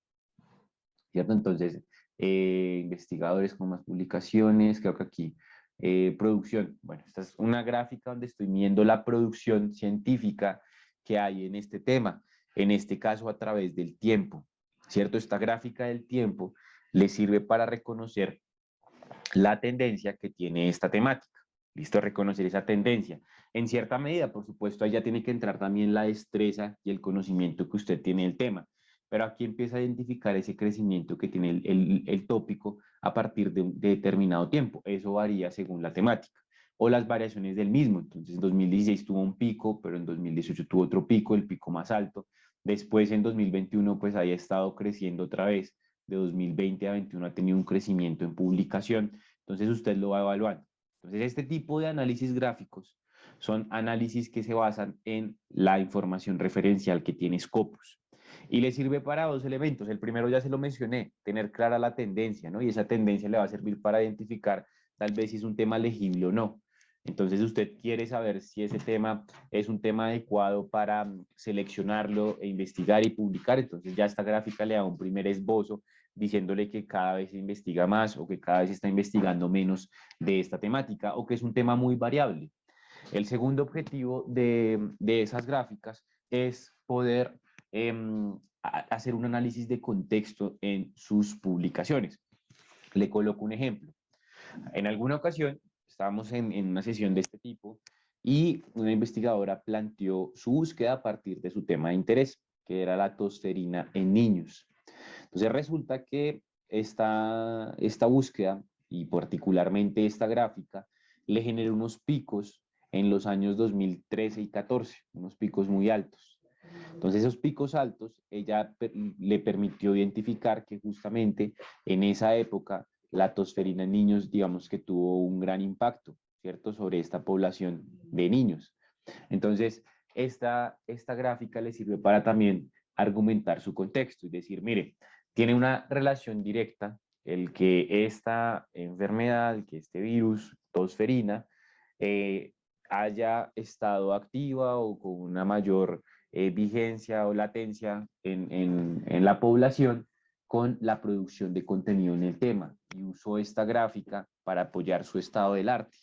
¿cierto? Entonces, investigadores con más publicaciones, creo que aquí, producción, bueno, esta es una gráfica donde estoy midiendo la producción científica que hay en este tema, en este caso a través del tiempo, ¿cierto? Esta gráfica del tiempo le sirve para reconocer la tendencia que tiene esta temática. Listo, reconocer esa tendencia. En cierta medida, por supuesto, ahí ya tiene que entrar también la destreza y el conocimiento que usted tiene del tema. Pero aquí empieza a identificar ese crecimiento que tiene el tópico a partir de determinado tiempo. Eso varía según la temática o las variaciones del mismo. Entonces, en 2016 tuvo un pico, pero en 2018 tuvo otro pico, el pico más alto. Después, en 2021, pues ahí ha estado creciendo otra vez. De 2020 a 2021 ha tenido un crecimiento en publicación. Entonces, usted lo va evaluando. Entonces, este tipo de análisis gráficos son análisis que se basan en la información referencial que tiene Scopus. Y le sirve para dos elementos. El primero ya se lo mencioné, tener clara la tendencia, ¿no? Y esa tendencia le va a servir para identificar tal vez si es un tema legible o no. Entonces usted quiere saber si ese tema es un tema adecuado para seleccionarlo e investigar y publicar. Entonces ya esta gráfica le da un primer esbozo diciéndole que cada vez se investiga más o que cada vez se está investigando menos de esta temática o que es un tema muy variable. El segundo objetivo de esas gráficas es poder hacer un análisis de contexto en sus publicaciones. Le coloco un ejemplo. En alguna ocasión estábamos en una sesión de este tipo y una investigadora planteó su búsqueda a partir de su tema de interés, que era la tosferina en niños. Entonces resulta que esta búsqueda y particularmente esta gráfica le generó unos picos en los años 2013 y 14, unos picos muy altos. Entonces esos picos altos, ella le permitió identificar que justamente en esa época la tosferina en niños, digamos que tuvo un gran impacto, ¿cierto?, sobre esta población de niños. Entonces, esta gráfica le sirve para también argumentar su contexto y decir, mire, tiene una relación directa el que esta enfermedad, que este virus, tosferina, haya estado activa o con una mayor vigencia o latencia en la población con la producción de contenido en el tema, y usó esta gráfica para apoyar su estado del arte.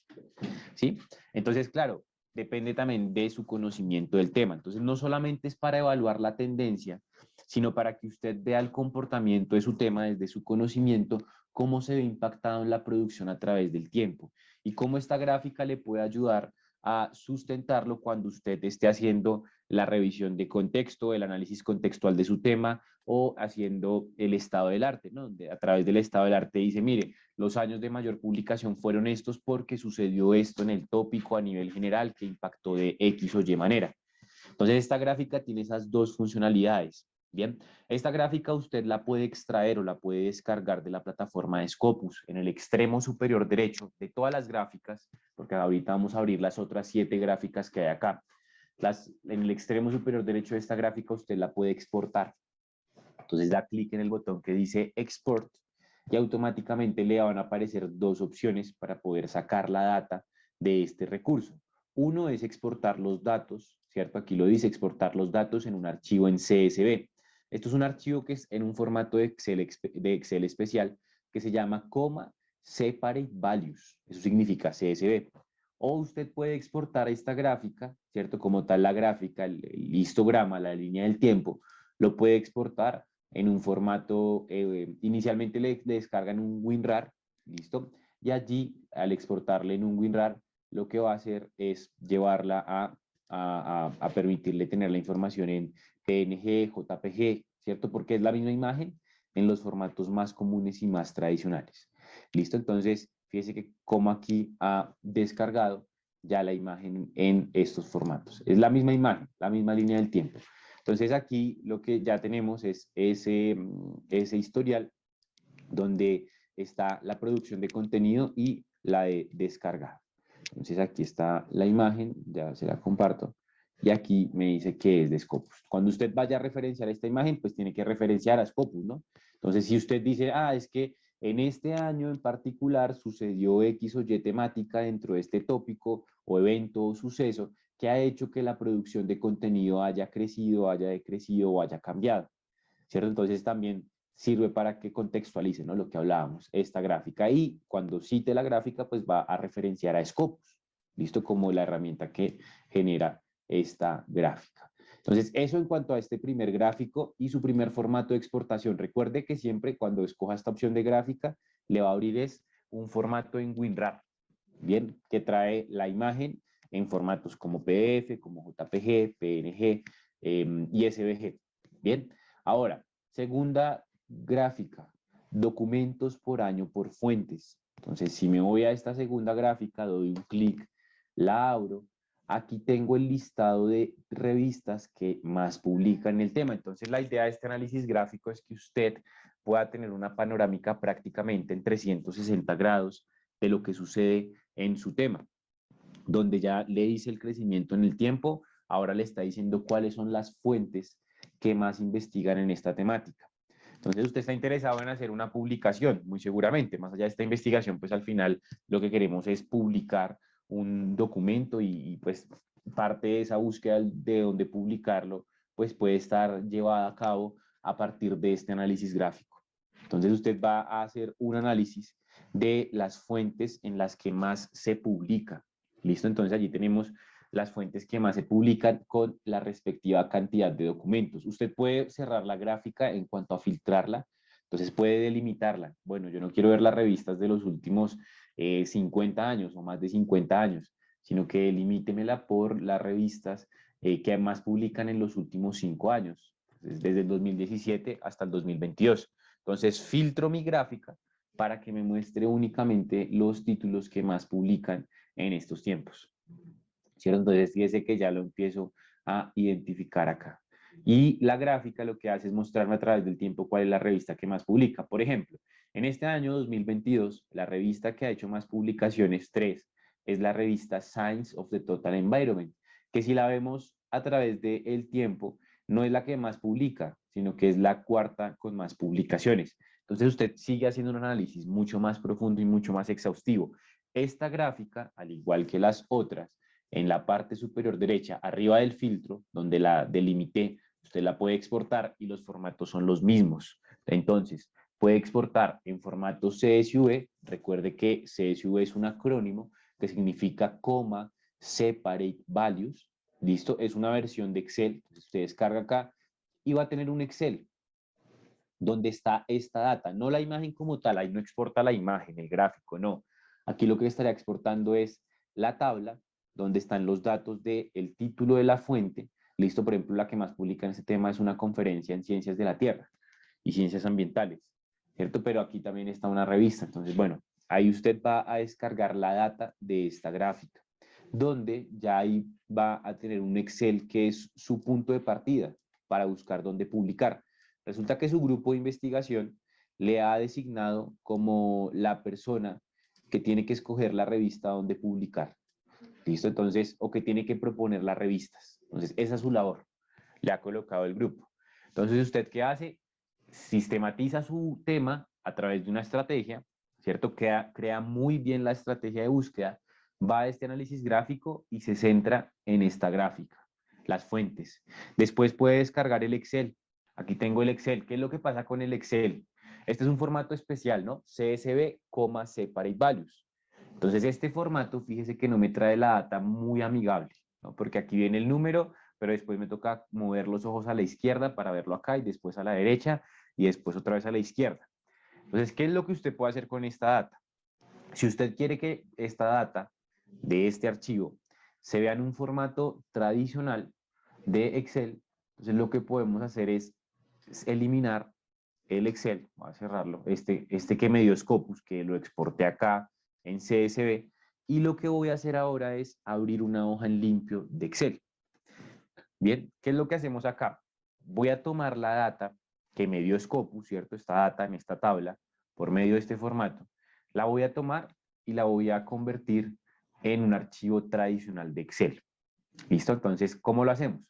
¿Sí? Entonces, claro, depende también de su conocimiento del tema. Entonces, no solamente es para evaluar la tendencia, sino para que usted vea el comportamiento de su tema desde su conocimiento, cómo se ve impactado en la producción a través del tiempo y cómo esta gráfica le puede ayudar a sustentarlo cuando usted esté haciendo la revisión de contexto, el análisis contextual de su tema o haciendo el estado del arte, ¿no? A través del estado del arte dice, mire, los años de mayor publicación fueron estos porque sucedió esto en el tópico a nivel general que impactó de X o Y manera. Entonces, esta gráfica tiene esas dos funcionalidades. Bien, esta gráfica usted la puede extraer o la puede descargar de la plataforma de Scopus en el extremo superior derecho de todas las gráficas, porque ahorita vamos a abrir las otras 7 gráficas que hay acá. En el extremo superior derecho de esta gráfica usted la puede exportar. Entonces da clic en el botón que dice Export y automáticamente le van a aparecer dos opciones para poder sacar la data de este recurso. Uno es exportar los datos, ¿cierto? Aquí lo dice, exportar los datos en un archivo en CSV. Esto es un archivo que es en un formato de Excel especial que se llama Comma Separate Values. Eso significa CSV. O usted puede exportar esta gráfica, ¿cierto? Como tal la gráfica, el histograma, la línea del tiempo, lo puede exportar en un formato, inicialmente le descargan un WinRAR, ¿listo? Y allí, al exportarle en un WinRAR, lo que va a hacer es llevarla a permitirle tener la información en PNG, JPG, ¿cierto? Porque es la misma imagen en los formatos más comunes y más tradicionales. ¿Listo? Entonces, fíjese que como aquí ha descargado ya la imagen en estos formatos. Es la misma imagen, la misma línea del tiempo. Entonces aquí lo que ya tenemos es ese historial donde está la producción de contenido y la de descarga. Entonces aquí está la imagen, ya se la comparto, y aquí me dice que es de Scopus. Cuando usted vaya a referenciar esta imagen, pues tiene que referenciar a Scopus, ¿no? Entonces si usted dice, es que en este año en particular sucedió X o Y temática dentro de este tópico o evento o suceso que ha hecho que la producción de contenido haya crecido, haya decrecido o haya cambiado, ¿cierto? Entonces también sirve para que contextualice, ¿no? Lo que hablábamos, esta gráfica. Y cuando cite la gráfica, pues va a referenciar a Scopus, ¿listo? Como la herramienta que genera esta gráfica. Entonces, eso en cuanto a este primer gráfico y su primer formato de exportación. Recuerde que siempre cuando escoja esta opción de gráfica, le va a abrir es un formato en WinRAR, ¿bien? Que trae la imagen en formatos como PDF, como JPG, PNG y SVG, ¿bien? Ahora, segunda gráfica, documentos por año por fuentes. Entonces, si me voy a esta segunda gráfica, doy un clic, la abro. Aquí tengo el listado de revistas que más publican el tema. Entonces, la idea de este análisis gráfico es que usted pueda tener una panorámica prácticamente en 360 grados de lo que sucede en su tema, donde ya le dice el crecimiento en el tiempo, ahora le está diciendo cuáles son las fuentes que más investigan en esta temática. Entonces usted está interesado en hacer una publicación, muy seguramente, más allá de esta investigación, pues al final lo que queremos es publicar un documento y pues parte de esa búsqueda de dónde publicarlo, pues puede estar llevada a cabo a partir de este análisis gráfico. Entonces usted va a hacer un análisis de las fuentes en las que más se publica. ¿Listo? Entonces allí tenemos las fuentes que más se publican con la respectiva cantidad de documentos. Usted puede cerrar la gráfica en cuanto a filtrarla, entonces puede delimitarla. Bueno, yo no quiero ver las revistas de los últimos 50 años o más de 50 años, sino que delimítemela por las revistas que más publican en los últimos 5 años, desde el 2017 hasta el 2022. Entonces filtro mi gráfica para que me muestre únicamente los títulos que más publican en estos tiempos. ¿Cierto? Entonces fíjese que ya lo empiezo a identificar acá. Y la gráfica lo que hace es mostrarme a través del tiempo cuál es la revista que más publica. Por ejemplo, en este año 2022, la revista que ha hecho más publicaciones, 3, es la revista Science of the Total Environment, que si la vemos a través del tiempo, no es la que más publica, sino que es la cuarta con más publicaciones. Entonces usted sigue haciendo un análisis mucho más profundo y mucho más exhaustivo. Esta gráfica, al igual que las otras, en la parte superior derecha, arriba del filtro, donde la delimité, usted la puede exportar y los formatos son los mismos. Entonces, puede exportar en formato CSV, recuerde que CSV es un acrónimo, que significa coma, separate values. ¿Listo? Es una versión de Excel. Entonces, usted descarga acá y va a tener un Excel donde está esta data, no la imagen como tal, ahí no exporta la imagen, el gráfico, no. Aquí lo que estaría exportando es la tabla donde están los datos del título de la fuente. Listo, por ejemplo, la que más publica en este tema es una conferencia en Ciencias de la Tierra y Ciencias Ambientales, ¿cierto? Pero aquí también está una revista. Entonces, bueno, ahí usted va a descargar la data de esta gráfica, donde ya ahí va a tener un Excel que es su punto de partida para buscar dónde publicar. Resulta que su grupo de investigación le ha designado como la persona que tiene que escoger la revista donde publicar. ¿Listo? Entonces, o que tiene que proponer las revistas. Entonces, esa es su labor. Le ha colocado el grupo. Entonces, ¿usted qué hace? Sistematiza su tema a través de una estrategia, ¿cierto? Crea muy bien la estrategia de búsqueda, va a este análisis gráfico y se centra en esta gráfica, las fuentes. Después puede descargar el Excel. Aquí tengo el Excel. ¿Qué es lo que pasa con el Excel? Este es un formato especial, ¿no? CSV, separate values. Entonces, este formato, fíjese que no me trae la data muy amigable, ¿no? Porque aquí viene el número, pero después me toca mover los ojos a la izquierda para verlo acá y después a la derecha y después otra vez a la izquierda. Entonces, ¿qué es lo que usted puede hacer con esta data? Si usted quiere que esta data de este archivo se vea en un formato tradicional de Excel, entonces lo que podemos hacer es eliminar el Excel, voy a cerrarlo, este que me dio Scopus, que lo exporté acá en CSV, y lo que voy a hacer ahora es abrir una hoja en limpio de Excel. Bien, ¿qué es lo que hacemos acá? Voy a tomar la data que me dio Scopus, ¿cierto? Esta data en esta tabla, por medio de este formato, la voy a tomar y la voy a convertir en un archivo tradicional de Excel. ¿Listo? Entonces, ¿cómo lo hacemos?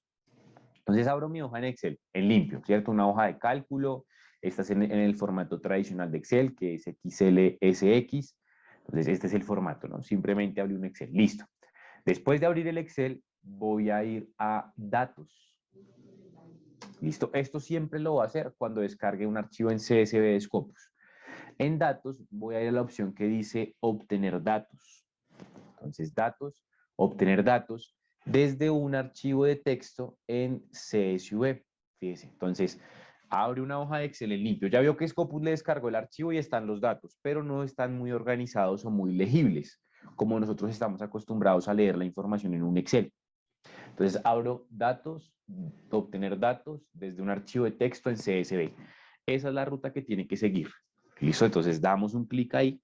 Entonces abro mi hoja en Excel, en limpio, ¿cierto? Una hoja de cálculo, esta es en el formato tradicional de Excel, que es XLSX. Entonces, este es el formato, ¿no? Simplemente abrí un Excel, listo. Después de abrir el Excel, voy a ir a datos. Listo, esto siempre lo voy a hacer cuando descargue un archivo en CSV de Scopus. En datos voy a ir a la opción que dice obtener datos. Entonces, datos, obtener datos desde un archivo de texto en CSV. Fíjese, entonces, abre una hoja de Excel en limpio. Ya vio que Scopus le descargó el archivo y están los datos, pero no están muy organizados o muy legibles, como nosotros estamos acostumbrados a leer la información en un Excel. Entonces abro datos, obtener datos desde un archivo de texto en CSV. Esa es la ruta que tiene que seguir. ¿Listo? Entonces damos un clic ahí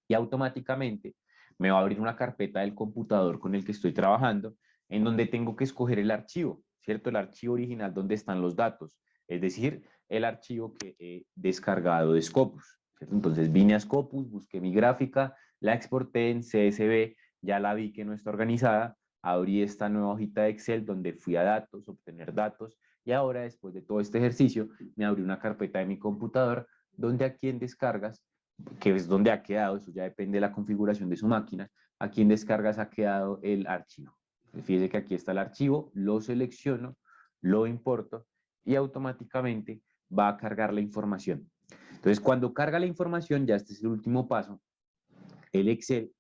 y automáticamente me va a abrir una carpeta del computador con el que estoy trabajando en donde tengo que escoger el archivo, ¿cierto? El archivo original donde están los datos, es decir, el archivo que he descargado de Scopus, ¿cierto? Entonces vine a Scopus, busqué mi gráfica, la exporté en CSV, ya la vi que no está organizada, abrí esta nueva hojita de Excel donde fui a datos, obtener datos, y ahora después de todo este ejercicio me abrí una carpeta de mi computador donde aquí en descargas, que es donde ha quedado, eso ya depende de la configuración de su máquina, aquí en descargas ha quedado el archivo. Fíjese que aquí está el archivo, lo selecciono, lo importo y automáticamente va a cargar la información. Entonces, cuando carga la información, ya este es el último paso, el Excel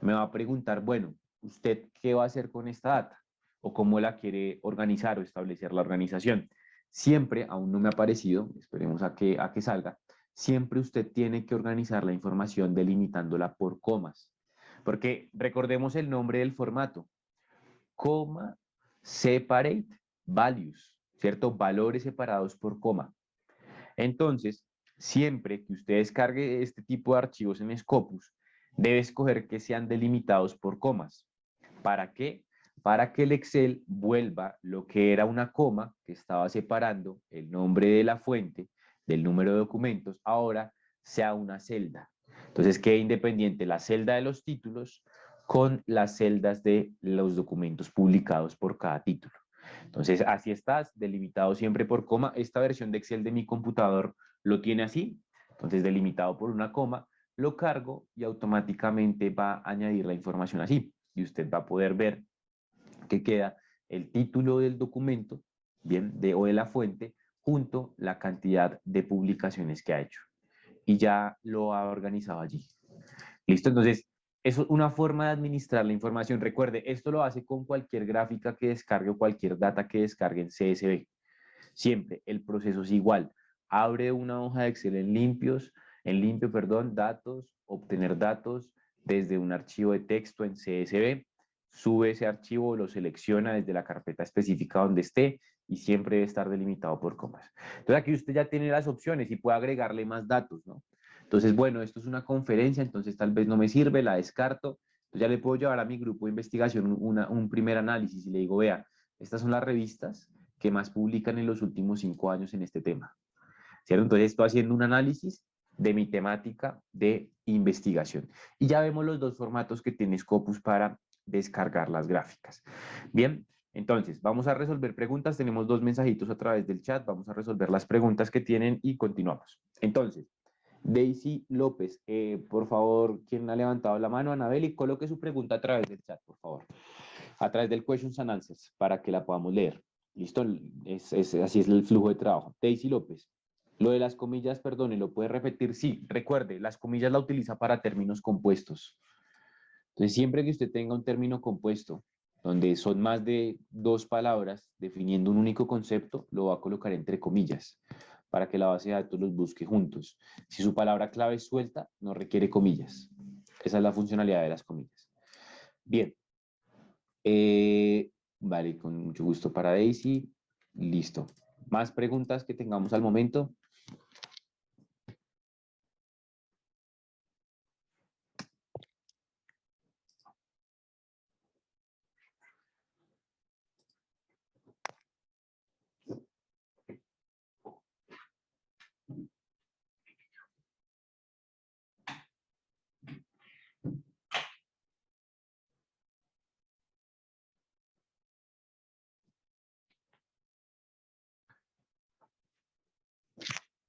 me va a preguntar, bueno, ¿usted qué va a hacer con esta data? ¿O cómo la quiere organizar o establecer la organización? Siempre, aún no me ha aparecido, esperemos a que salga, siempre usted tiene que organizar la información delimitándola por comas. Porque recordemos el nombre del formato, coma, separate, values, ¿cierto? Valores separados por coma. Entonces, siempre que usted descargue este tipo de archivos en Scopus, debe escoger que sean delimitados por comas. ¿Para qué? Para que el Excel vuelva lo que era una coma que estaba separando el nombre de la fuente del número de documentos, ahora sea una celda. Entonces quede independiente la celda de los títulos con las celdas de los documentos publicados por cada título. Entonces, así estás, delimitado siempre por coma. Esta versión de Excel de mi computador lo tiene así, entonces delimitado por una coma, lo cargo y automáticamente va a añadir la información así. Y usted va a poder ver que queda el título del documento, bien, o de la fuente, junto la cantidad de publicaciones que ha hecho. Y ya lo ha organizado allí. ¿Listo? Entonces, es una forma de administrar la información. Recuerde, esto lo hace con cualquier gráfica que descargue o cualquier data que descargue en CSV. Siempre el proceso es igual. Abre una hoja de Excel en limpio, datos, obtener datos desde un archivo de texto en CSV, sube ese archivo, lo selecciona desde la carpeta específica donde esté y siempre debe estar delimitado por comas. Entonces aquí usted ya tiene las opciones y puede agregarle más datos, ¿no? Entonces, bueno, esto es una conferencia, entonces tal vez no me sirve, la descarto. Entonces ya le puedo llevar a mi grupo de investigación un primer análisis y le digo, vea, estas son las revistas que más publican en los últimos 5 años en este tema. ¿Cierto? Entonces estoy haciendo un análisis de mi temática de investigación. Y ya vemos los dos formatos que tiene Scopus para descargar las gráficas. Bien, entonces vamos a resolver preguntas. Tenemos 2 mensajitos a través del chat. Vamos a resolver las preguntas que tienen y continuamos. Entonces, Daisy López, por favor, ¿quién ha levantado la mano? Anabel, y coloque su pregunta a través del chat, por favor. A través del Questions and Answers, para que la podamos leer. ¿Listo? Así es el flujo de trabajo. Daisy López. Lo de las comillas, perdone, ¿lo puede repetir? Sí, recuerde, las comillas la utiliza para términos compuestos. Entonces, siempre que usted tenga un término compuesto, donde son más de 2 palabras definiendo un único concepto, lo va a colocar entre comillas, para que la base de datos los busque juntos. Si su palabra clave es suelta, no requiere comillas. Esa es la funcionalidad de las comillas. Bien. Vale, con mucho gusto para Daisy. Listo. ¿Más preguntas que tengamos al momento?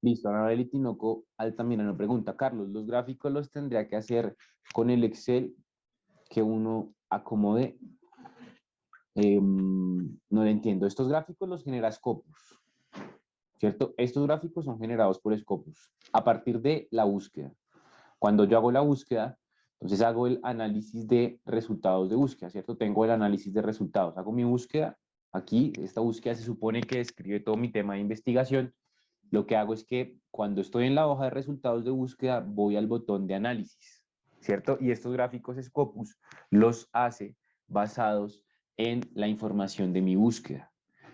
Listo, Anabel y Tinoco Altamira nos pregunta, Carlos, ¿los gráficos los tendría que hacer con el Excel que uno acomode? No le entiendo. Estos gráficos los genera Scopus, ¿cierto? Estos gráficos son generados por Scopus a partir de la búsqueda. Cuando yo hago la búsqueda, entonces hago el análisis de resultados de búsqueda, ¿cierto? Tengo el análisis de resultados. Hago mi búsqueda. Aquí, esta búsqueda se supone que describe todo mi tema de investigación. Lo que hago es que cuando estoy en la hoja de resultados de búsqueda, voy al botón de análisis, ¿cierto? Y estos gráficos Scopus los hace basados en la información de mi búsqueda.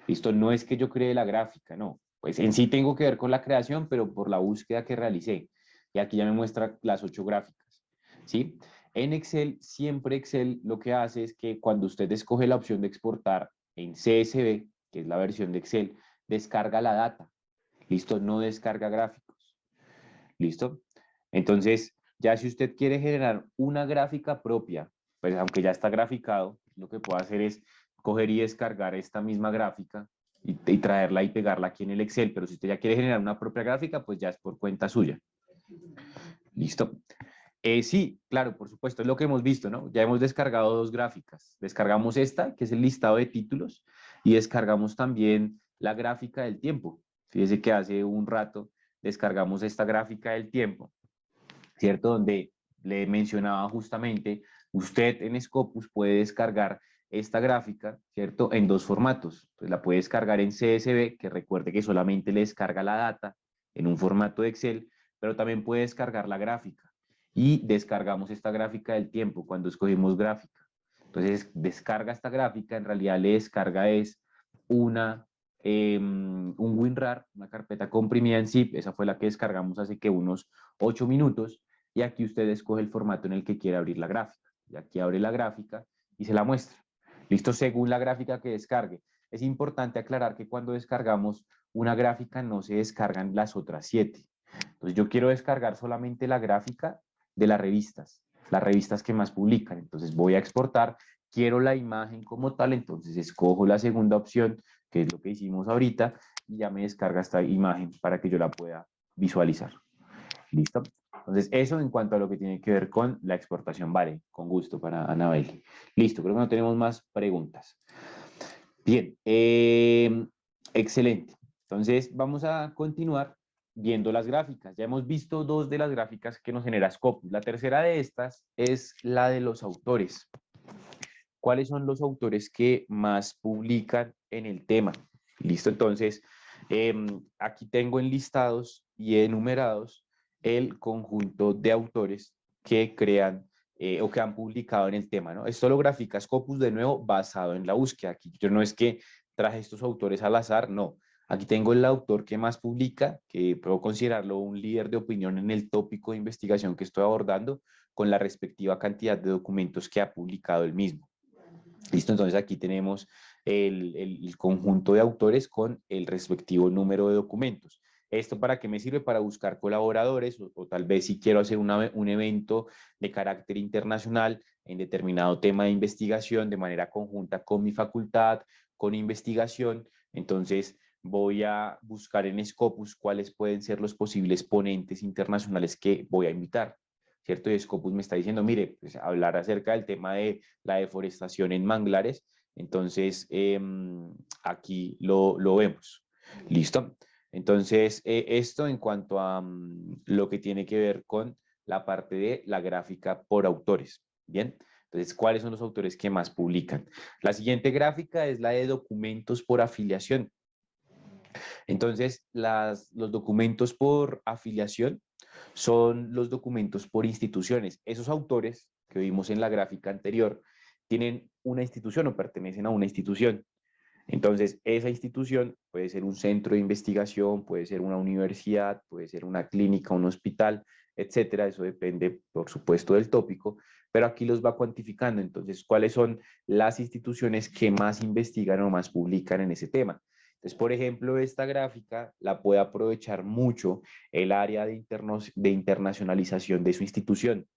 Esto no es que yo cree la gráfica, no. Pues en sí tengo que ver con la creación, pero por la búsqueda que realicé. Y aquí ya me muestra las 8 gráficas, ¿sí? En Excel, siempre Excel lo que hace es que cuando usted escoge la opción de exportar en CSV, que es la versión de Excel, descarga la data. ¿Listo? No descarga gráficos. ¿Listo? Entonces, ya si usted quiere generar una gráfica propia, pues aunque ya está graficado, lo que puede hacer es coger y descargar esta misma gráfica y traerla y pegarla aquí en el Excel, pero si usted ya quiere generar una propia gráfica, pues ya es por cuenta suya. ¿Listo? Sí, claro, por supuesto, es lo que hemos visto, ¿no? Ya hemos descargado 2 gráficas. Descargamos esta, que es el listado de títulos, y descargamos también la gráfica del tiempo. Fíjese que hace un rato descargamos esta gráfica del tiempo, ¿cierto? Donde le mencionaba justamente, usted en Scopus puede descargar esta gráfica, ¿cierto? En 2 formatos. Pues la puede descargar en CSV, que recuerde que solamente le descarga la data en un formato de Excel, pero también puede descargar la gráfica. Y descargamos esta gráfica del tiempo cuando escogimos gráfica. Entonces, descarga esta gráfica, en realidad le descarga es un WinRAR, una carpeta comprimida en zip, esa fue la que descargamos hace que unos 8 minutos, y aquí usted escoge el formato en el que quiere abrir la gráfica. Y aquí abre la gráfica y se la muestra. Listo, según la gráfica que descargue. Es importante aclarar que cuando descargamos una gráfica no se descargan las otras 7. Entonces yo quiero descargar solamente la gráfica de las revistas que más publican. Entonces voy a exportar, quiero la imagen como tal, entonces escojo la segunda opción, que es lo que hicimos ahorita, y ya me descarga esta imagen para que yo la pueda visualizar. ¿Listo? Entonces, eso en cuanto a lo que tiene que ver con la exportación. Vale, con gusto para Anabel. Listo, creo que no tenemos más preguntas. Bien, excelente. Entonces, vamos a continuar viendo las gráficas. Ya hemos visto dos de las gráficas que nos genera Scopus. La tercera de estas es la de los autores. ¿Cuáles son los autores que más publican en el tema? Listo, entonces, aquí tengo enlistados y enumerados el conjunto de autores que crean o que han publicado en el tema, ¿no? Esto lo grafica Scopus de nuevo basado en la búsqueda. Aquí yo no es que traje estos autores al azar, no. Aquí tengo el autor que más publica, que puedo considerarlo un líder de opinión en el tópico de investigación que estoy abordando, con la respectiva cantidad de documentos que ha publicado el mismo. Listo, entonces aquí tenemos el conjunto de autores con el respectivo número de documentos. ¿Esto para qué me sirve? Para buscar colaboradores o tal vez si quiero hacer un evento de carácter internacional en determinado tema de investigación de manera conjunta con mi facultad, con investigación. Entonces voy a buscar en Scopus cuáles pueden ser los posibles ponentes internacionales que voy a invitar. ¿Cierto? Y Scopus me está diciendo, mire, pues hablar acerca del tema de la deforestación en manglares, entonces aquí lo vemos. ¿Listo? Entonces, esto en cuanto a lo que tiene que ver con la parte de la gráfica por autores. Bien, entonces, ¿cuáles son los autores que más publican? La siguiente gráfica es la de documentos por afiliación. Entonces, los documentos por afiliación son los documentos por instituciones. Esos autores que vimos en la gráfica anterior tienen una institución o pertenecen a una institución. Entonces, esa institución puede ser un centro de investigación, puede ser una universidad, puede ser una clínica, un hospital, etcétera. Eso depende, por supuesto, del tópico, pero aquí los va cuantificando. Entonces, ¿cuáles son las instituciones que más investigan o más publican en ese tema? Entonces, por ejemplo, esta gráfica la puede aprovechar mucho el área de internacionalización de su institución.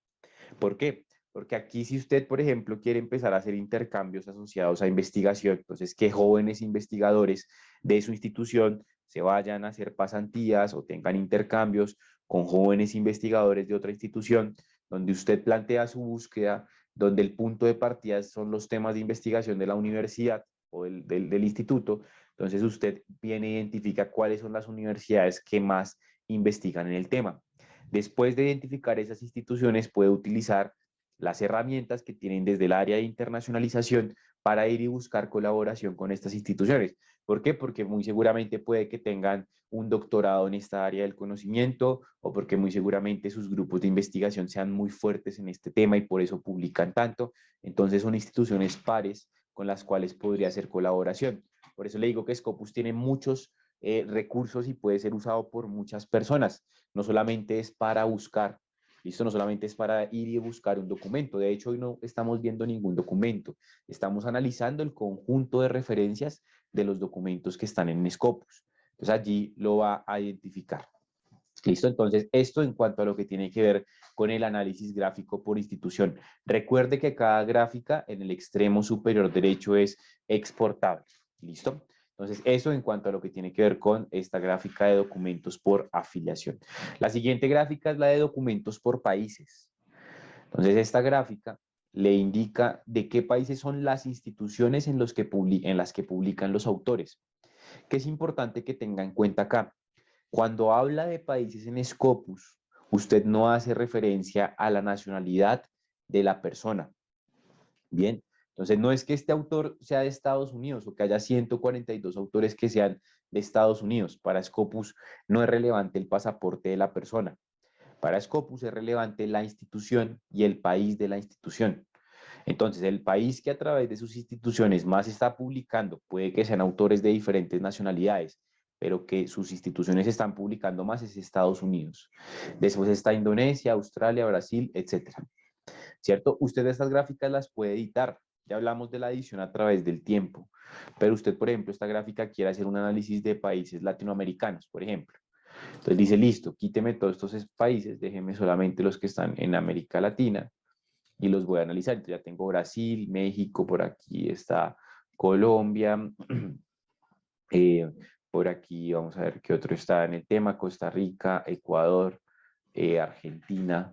¿Por qué? Porque aquí si usted, por ejemplo, quiere empezar a hacer intercambios asociados a investigación, entonces que jóvenes investigadores de su institución se vayan a hacer pasantías o tengan intercambios con jóvenes investigadores de otra institución, donde usted plantea su búsqueda, donde el punto de partida son los temas de investigación de la universidad o del instituto, entonces usted viene e identifica cuáles son las universidades que más investigan en el tema. Después de identificar esas instituciones, puede utilizar las herramientas que tienen desde el área de internacionalización para ir y buscar colaboración con estas instituciones. ¿Por qué? Porque muy seguramente puede que tengan un doctorado en esta área del conocimiento o porque muy seguramente sus grupos de investigación sean muy fuertes en este tema y por eso publican tanto. Entonces son instituciones pares con las cuales podría hacer colaboración. Por eso le digo que Scopus tiene muchos recursos y puede ser usado por muchas personas. No solamente es para buscar, listo, no solamente es para ir y buscar un documento. De hecho, hoy no estamos viendo ningún documento. Estamos analizando el conjunto de referencias de los documentos que están en Scopus. Entonces allí lo va a identificar. Listo, entonces esto en cuanto a lo que tiene que ver con el análisis gráfico por institución. Recuerde que cada gráfica en el extremo superior derecho es exportable. ¿Listo? Entonces eso en cuanto a lo que tiene que ver con esta gráfica de documentos por afiliación. La siguiente gráfica es la de documentos por países. Entonces esta gráfica le indica de qué países son las instituciones en las que publican los autores. ¿Qué es importante que tenga en cuenta acá? Cuando habla de países en Scopus, usted no hace referencia a la nacionalidad de la persona. Bien, entonces no es que este autor sea de Estados Unidos o que haya 142 autores que sean de Estados Unidos. Para Scopus no es relevante el pasaporte de la persona. Para Scopus es relevante la institución y el país de la institución. Entonces, el país que a través de sus instituciones más está publicando, puede que sean autores de diferentes nacionalidades, pero que sus instituciones están publicando más es Estados Unidos. Después está Indonesia, Australia, Brasil, etcétera. ¿Cierto? Usted estas gráficas las puede editar. Ya hablamos de la edición a través del tiempo, pero usted, por ejemplo, esta gráfica quiere hacer un análisis de países latinoamericanos, por ejemplo. Entonces dice, listo, quíteme todos estos países, déjeme solamente los que están en América Latina y los voy a analizar. Entonces ya tengo Brasil, México, por aquí está Colombia, eh, por aquí vamos a ver qué otro está en el tema, Costa Rica, Ecuador, Argentina,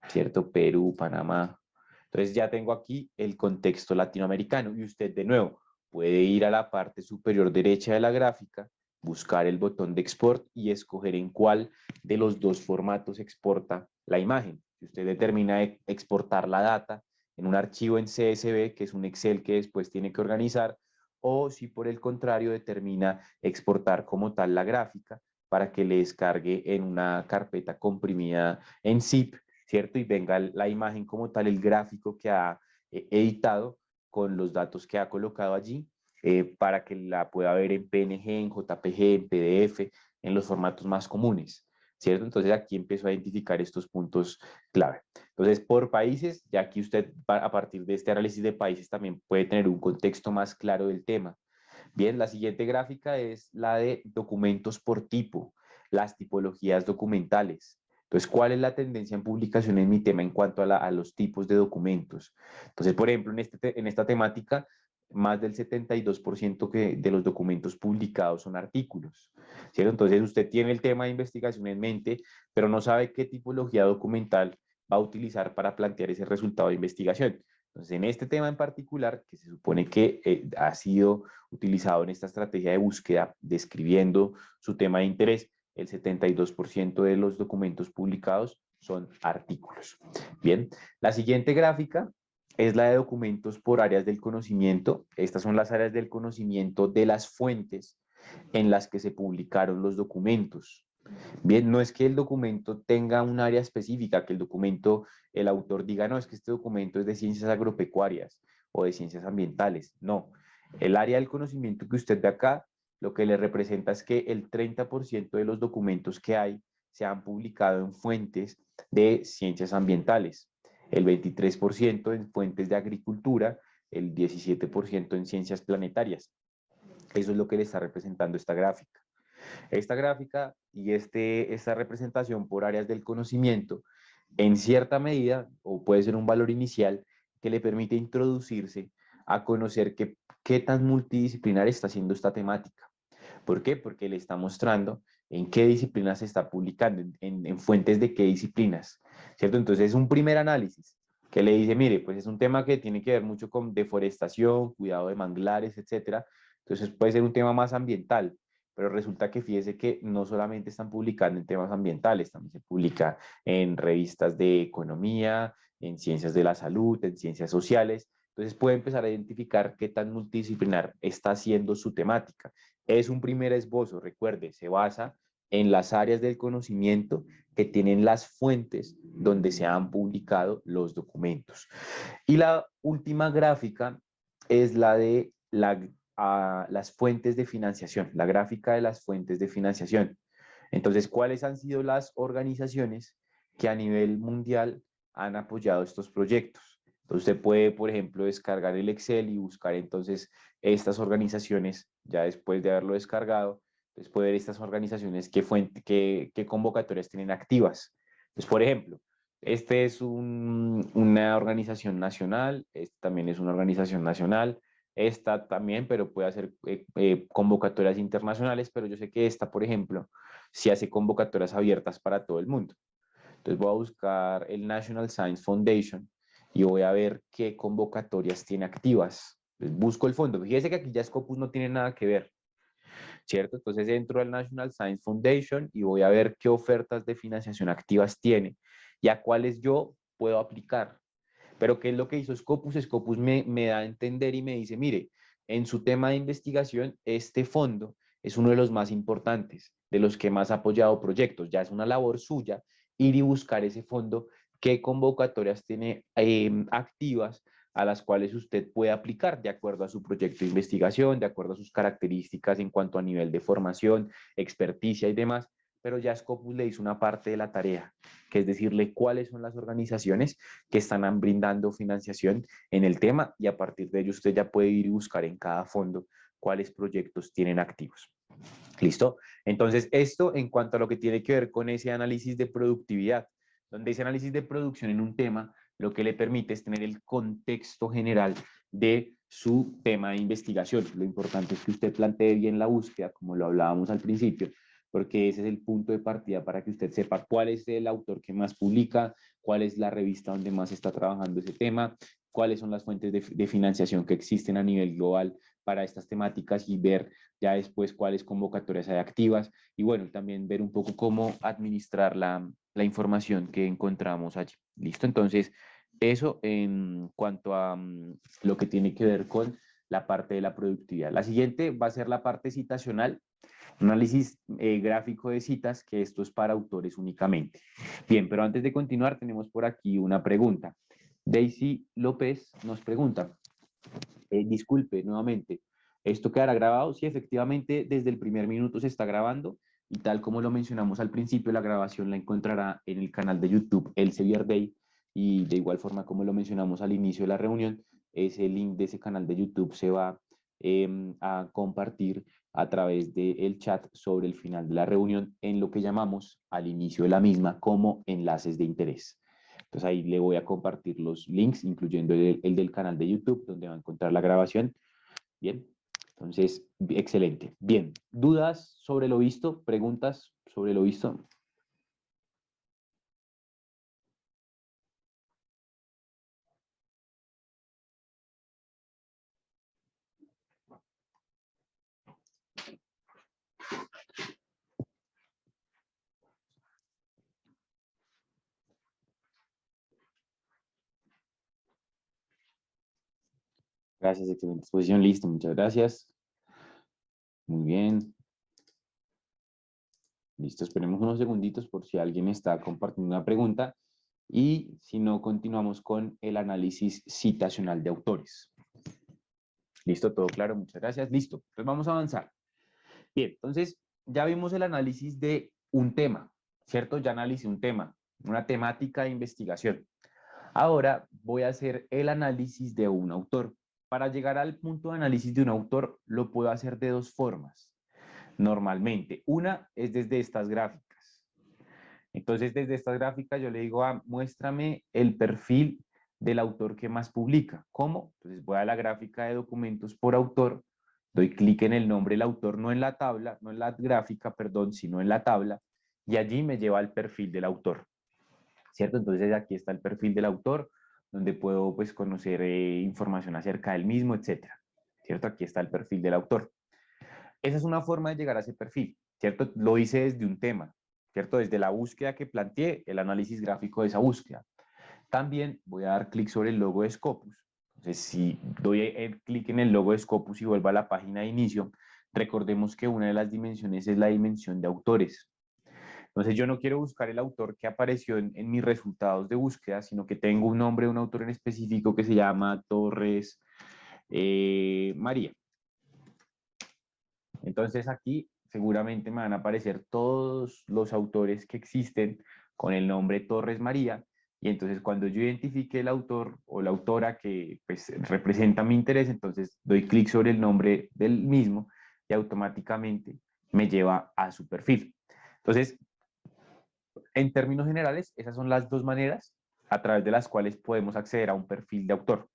¿cierto? Perú, Panamá. Entonces ya tengo aquí el contexto latinoamericano y usted de nuevo puede ir a la parte superior derecha de la gráfica buscar el botón de export y escoger en cuál de los dos formatos exporta la imagen. Si usted determina exportar la data en un archivo en CSV, que es un Excel que después tiene que organizar, o si por el contrario determina exportar como tal la gráfica para que le descargue en una carpeta comprimida en zip, ¿cierto? Y venga la imagen como tal, el gráfico que ha editado con los datos que ha colocado allí para que la pueda ver en PNG, en JPG, en PDF, en los formatos más comunes, ¿cierto? Entonces aquí empiezo a identificar estos puntos clave. Entonces, por países, ya aquí usted a partir de este análisis de países también puede tener un contexto más claro del tema. Bien, la siguiente gráfica es la de documentos por tipo, las tipologías documentales. Entonces, ¿cuál es la tendencia en publicación en mi tema en cuanto a los tipos de documentos? Entonces, por ejemplo, en esta temática, más del 72% de los documentos publicados son artículos, ¿cierto? Entonces, usted tiene el tema de investigación en mente, pero no sabe qué tipología documental va a utilizar para plantear ese resultado de investigación. Entonces, en este tema en particular, que se supone que ha sido utilizado en esta estrategia de búsqueda, describiendo su tema de interés, el 72% de los documentos publicados son artículos. Bien, la siguiente gráfica es la de documentos por áreas del conocimiento. Estas son las áreas del conocimiento de las fuentes en las que se publicaron los documentos. Bien, no es que el documento tenga un área específica, que el documento, el autor diga, no, es que este documento es de ciencias agropecuarias o de ciencias ambientales. No, el área del conocimiento que usted ve acá, lo que le representa es que el 30% de los documentos que hay se han publicado en fuentes de ciencias ambientales, el 23% en fuentes de agricultura, el 17% en ciencias planetarias. Eso es lo que le está representando esta gráfica. Esta gráfica y esta representación por áreas del conocimiento, en cierta medida, o puede ser un valor inicial, que le permite introducirse a conocer qué tan multidisciplinar está siendo esta temática. ¿Por qué? Porque le está mostrando en qué disciplinas se está publicando, en fuentes de qué disciplinas, ¿cierto? Entonces es un primer análisis que le dice, mire, pues es un tema que tiene que ver mucho con deforestación, cuidado de manglares, etcétera. Entonces puede ser un tema más ambiental, pero resulta que fíjese que no solamente están publicando en temas ambientales, también se publica en revistas de economía, en ciencias de la salud, en ciencias sociales. Entonces puede empezar a identificar qué tan multidisciplinar está siendo su temática. Es un primer esbozo, recuerde, se basa en las áreas del conocimiento que tienen las fuentes donde se han publicado los documentos. Y la última gráfica es la de las fuentes de financiación, la gráfica de las fuentes de financiación. Entonces, ¿cuáles han sido las organizaciones que a nivel mundial han apoyado estos proyectos? Entonces, usted puede, por ejemplo, descargar el Excel y buscar entonces estas organizaciones, ya después de haberlo descargado, entonces puede ver estas organizaciones qué convocatorias tienen activas. Entonces, por ejemplo, este es una organización nacional, este también es una organización nacional, esta también, pero puede hacer convocatorias internacionales, pero yo sé que esta, por ejemplo, sí hace convocatorias abiertas para todo el mundo. Entonces voy a buscar el National Science Foundation y voy a ver qué convocatorias tiene activas. Entonces busco el fondo. Fíjese que aquí ya Scopus no tiene nada que ver, ¿cierto? Entonces entro al National Science Foundation y voy a ver qué ofertas de financiación activas tiene y a cuáles yo puedo aplicar. Pero ¿qué es lo que hizo Scopus? Scopus me da a entender y me dice, mire, en su tema de investigación, este fondo es uno de los más importantes, de los que más ha apoyado proyectos. Ya es una labor suya ir y buscar ese fondo, qué convocatorias tiene activas a las cuales usted puede aplicar de acuerdo a su proyecto de investigación, de acuerdo a sus características en cuanto a nivel de formación, experticia y demás, pero ya Scopus le hizo una parte de la tarea, que es decirle cuáles son las organizaciones que están brindando financiación en el tema y a partir de ello usted ya puede ir y buscar en cada fondo cuáles proyectos tienen activos. ¿Listo? Entonces, esto en cuanto a lo que tiene que ver con ese análisis de productividad, donde ese análisis de producción en un tema lo que le permite es tener el contexto general de su tema de investigación. Lo importante es que usted plantee bien la búsqueda, como lo hablábamos al principio, porque ese es el punto de partida para que usted sepa cuál es el autor que más publica, cuál es la revista donde más está trabajando ese tema, cuáles son las fuentes de financiación que existen a nivel global para estas temáticas y ver ya después cuáles convocatorias hay activas y bueno, también ver un poco cómo administrar la información que encontramos allí. ¿Listo? Entonces, eso en cuanto a lo que tiene que ver con la parte de la productividad. La siguiente va a ser la parte citacional, análisis gráfico de citas, que esto es para autores únicamente. Bien, pero antes de continuar tenemos por aquí una pregunta. Daisy López nos pregunta, disculpe nuevamente, ¿esto quedará grabado? Sí, efectivamente, desde el primer minuto se está grabando y tal como lo mencionamos al principio, la grabación la encontrará en el canal de YouTube Elsevier Day y de igual forma como lo mencionamos al inicio de la reunión, ese link de ese canal de YouTube se va a compartir a través del chat sobre el final de la reunión en lo que llamamos al inicio de la misma como enlaces de interés. Entonces ahí le voy a compartir los links, incluyendo el del canal de YouTube, donde va a encontrar la grabación. Bien, entonces, excelente. Bien, ¿dudas sobre lo visto? ¿Preguntas sobre lo visto? Gracias, excelente exposición, listo, muchas gracias. Muy bien. Listo, esperemos unos segunditos por si alguien está compartiendo una pregunta y si no, continuamos con el análisis citacional de autores. Listo, todo claro, muchas gracias. Listo, entonces vamos a avanzar. Bien, entonces ya vimos el análisis de un tema, ¿cierto? Ya analicé un tema, una temática de investigación. Ahora voy a hacer el análisis de un autor. Para llegar al punto de análisis de un autor, lo puedo hacer de dos formas. Normalmente, una es desde estas gráficas. Entonces, desde estas gráficas yo le digo, muéstrame el perfil del autor que más publica. ¿Cómo? Entonces voy a la gráfica de documentos por autor, doy clic en el nombre del autor, no en la tabla, no en la gráfica, perdón, sino en la tabla, y allí me lleva al perfil del autor, ¿cierto? Entonces aquí está el perfil del autor, donde puedo pues conocer información acerca del mismo, etcétera, ¿cierto? Aquí está el perfil del autor. Esa es una forma de llegar a ese perfil, ¿cierto? Lo hice desde un tema, ¿cierto? Desde la búsqueda que planteé, el análisis gráfico de esa búsqueda. También voy a dar clic sobre el logo de Scopus. Entonces, si doy el clic en el logo de Scopus y vuelvo a la página de inicio, recordemos que una de las dimensiones es la dimensión de autores. Entonces, yo no quiero buscar el autor que apareció en mis resultados de búsqueda, sino que tengo un nombre de un autor en específico que se llama Torres María. Entonces aquí seguramente me van a aparecer todos los autores que existen con el nombre Torres María y entonces cuando yo identifique el autor o la autora que pues, representa mi interés, entonces doy clic sobre el nombre del mismo y automáticamente me lleva a su perfil. Entonces, en términos generales, esas son las dos maneras a través de las cuales podemos acceder a un perfil de autor,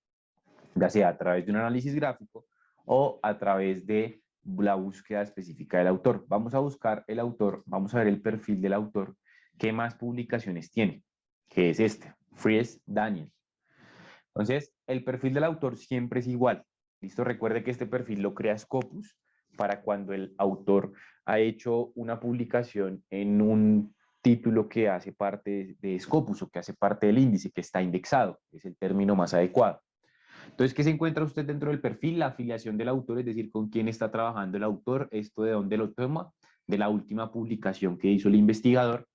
ya sea a través de un análisis gráfico o a través de la búsqueda específica del autor. Vamos a buscar el autor, vamos a ver el perfil del autor, qué más publicaciones tiene, que es este, Fries Daniel. Entonces, el perfil del autor siempre es igual. ¿Listo? Recuerde que este perfil lo crea Scopus para cuando el autor ha hecho una publicación en un título que hace parte de Scopus o que hace parte del índice, que está indexado, es el término más adecuado. Entonces, ¿qué se encuentra usted dentro del perfil? La afiliación del autor, es decir, con quién está trabajando el autor, esto de dónde lo toma, de la última publicación que hizo el investigador,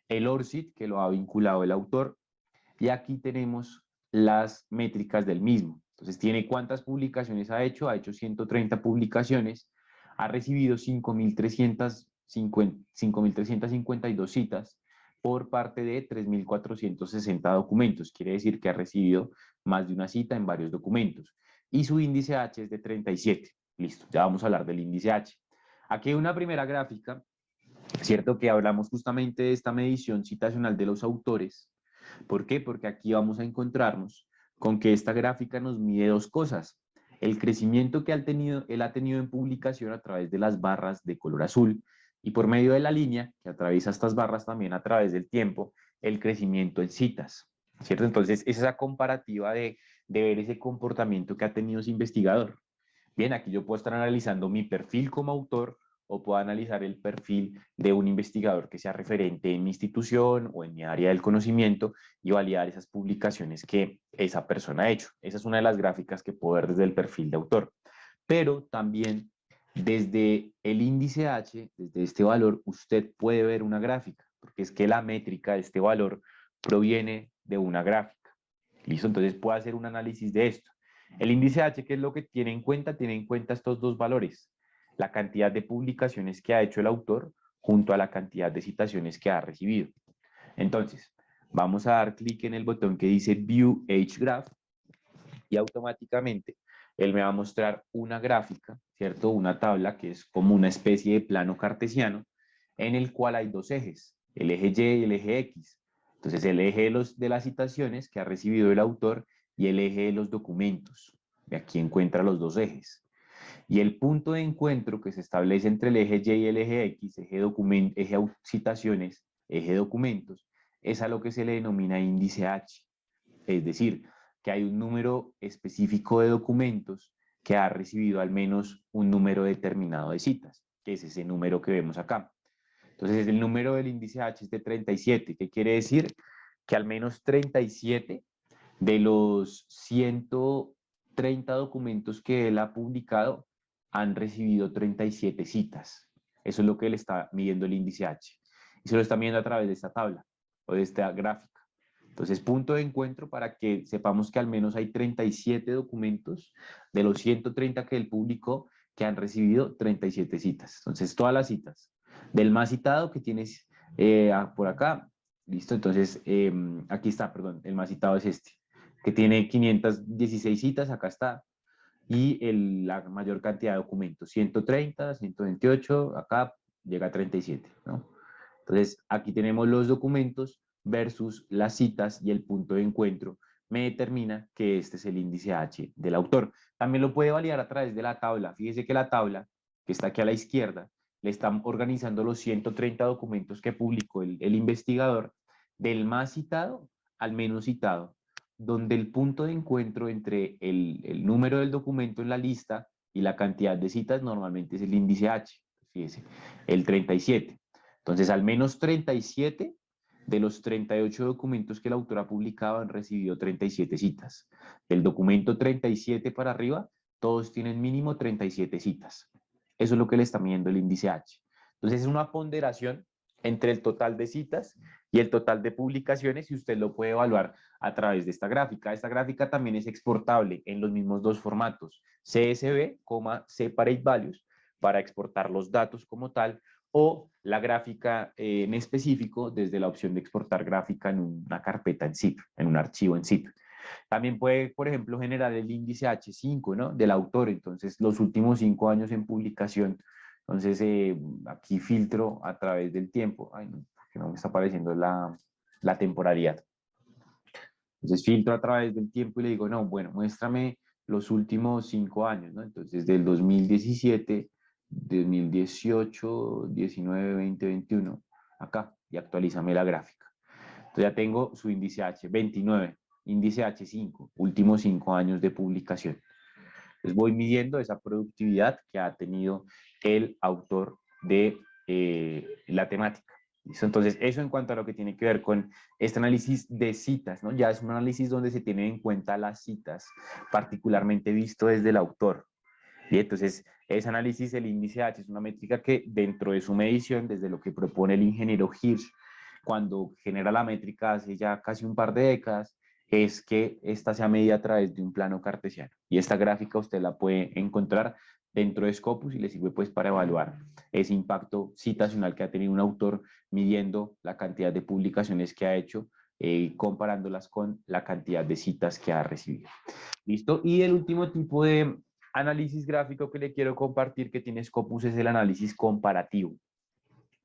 el ORCID, que lo ha vinculado el autor, y aquí tenemos las métricas del mismo. Entonces, tiene cuántas publicaciones ha hecho 130 publicaciones, ha recibido 5.352 citas por parte de 3.460 documentos. Quiere decir que ha recibido más de una cita en varios documentos. Y su índice H es de 37. Listo, ya vamos a hablar del índice H. Aquí hay una primera gráfica, ¿cierto? Que hablamos justamente de esta medición citacional de los autores. ¿Por qué? Porque aquí vamos a encontrarnos con que esta gráfica nos mide dos cosas. El crecimiento que él ha tenido en publicación a través de las barras de color azul y por medio de la línea que atraviesa estas barras también a través del tiempo, el crecimiento en citas, ¿cierto? Entonces, es esa comparativa de de ver ese comportamiento que ha tenido ese investigador. Bien, aquí yo puedo estar analizando mi perfil como autor o puedo analizar el perfil de un investigador que sea referente en mi institución o en mi área del conocimiento y validar esas publicaciones que esa persona ha hecho. Esa es una de las gráficas que puedo ver desde el perfil de autor. Pero también desde el índice H, desde este valor, usted puede ver una gráfica, porque es que la métrica de este valor proviene de una gráfica. ¿Listo? Entonces puede hacer un análisis de esto. El índice H, ¿qué es lo que tiene en cuenta? Tiene en cuenta estos dos valores, la cantidad de publicaciones que ha hecho el autor junto a la cantidad de citaciones que ha recibido. Entonces, vamos a dar clic en el botón que dice View HGraph y automáticamente él me va a mostrar una gráfica, ¿cierto? Una tabla que es como una especie de plano cartesiano en el cual hay dos ejes, el eje Y y el eje X. Entonces, el eje de las citaciones que ha recibido el autor y el eje de los documentos. Y aquí encuentra los dos ejes. Y el punto de encuentro que se establece entre el eje Y y el eje X, eje citaciones, eje documentos, es a lo que se le denomina índice H. Es decir, que hay un número específico de documentos que ha recibido al menos un número determinado de citas, que es ese número que vemos acá. Entonces, el número del índice H es de 37. ¿Qué quiere decir? Que al menos 37 de los 130 documentos que él ha publicado han recibido 37 citas. Eso es lo que él está midiendo el índice H. Y se lo está midiendo a través de esta tabla o de esta gráfica. Entonces, punto de encuentro para que sepamos que al menos hay 37 documentos de los 130 que él publicó que han recibido 37 citas. Entonces, todas las citas. Del más citado que tienes por acá, listo. Entonces, aquí está, perdón, el más citado es este, que tiene 516 citas, acá está. Y la mayor cantidad de documentos, 130, 128, acá llega a 37, ¿no? Entonces, aquí tenemos los documentos versus las citas y el punto de encuentro me determina que este es el índice H del autor. También lo puede validar a través de la tabla. Fíjese que la tabla, que está aquí a la izquierda, le están organizando los 130 documentos que publicó el investigador, del más citado al menos citado, donde el punto de encuentro entre el número del documento en la lista y la cantidad de citas normalmente es el índice H. Fíjese, el 37. Entonces, al menos 37 de los 38 documentos que el autor ha publicado han recibido 37 citas. Del documento 37 para arriba, todos tienen mínimo 37 citas. Eso es lo que le está midiendo el índice H. Entonces, es una ponderación entre el total de citas y el total de publicaciones y usted lo puede evaluar a través de esta gráfica. Esta gráfica también es exportable en los mismos dos formatos, CSV, Separate Values, para exportar los datos como tal, o la gráfica en específico desde la opción de exportar gráfica en una carpeta en zip, en un archivo en zip. También puede, por ejemplo, generar el índice H5, ¿no? Del autor, entonces los últimos 5 años en publicación. Entonces, aquí filtro a través del tiempo. Ay, no, porque no me está apareciendo la temporalidad. Entonces, filtro a través del tiempo y le digo, no, bueno, muéstrame los últimos 5 años, ¿no? Entonces, del 2017, 2018, 19, 20, 21, acá, y actualízame la gráfica. Entonces, ya tengo su índice H, 29, índice H5, últimos 5 años de publicación. Entonces, voy midiendo esa productividad que ha tenido el autor de la temática. ¿Listo? Entonces, eso en cuanto a lo que tiene que ver con este análisis de citas, ¿no? Ya es un análisis donde se tienen en cuenta las citas, particularmente visto desde el autor. Y entonces, ese análisis, el índice H, es una métrica que dentro de su medición, desde lo que propone el ingeniero Hirsch, cuando genera la métrica hace ya casi un par de décadas, es que esta sea medida a través de un plano cartesiano. Y esta gráfica usted la puede encontrar dentro de Scopus y le sirve pues para evaluar ese impacto citacional que ha tenido un autor midiendo la cantidad de publicaciones que ha hecho, comparándolas con la cantidad de citas que ha recibido. ¿Listo? Y el último tipo de análisis gráfico que le quiero compartir que tiene Scopus es el análisis comparativo.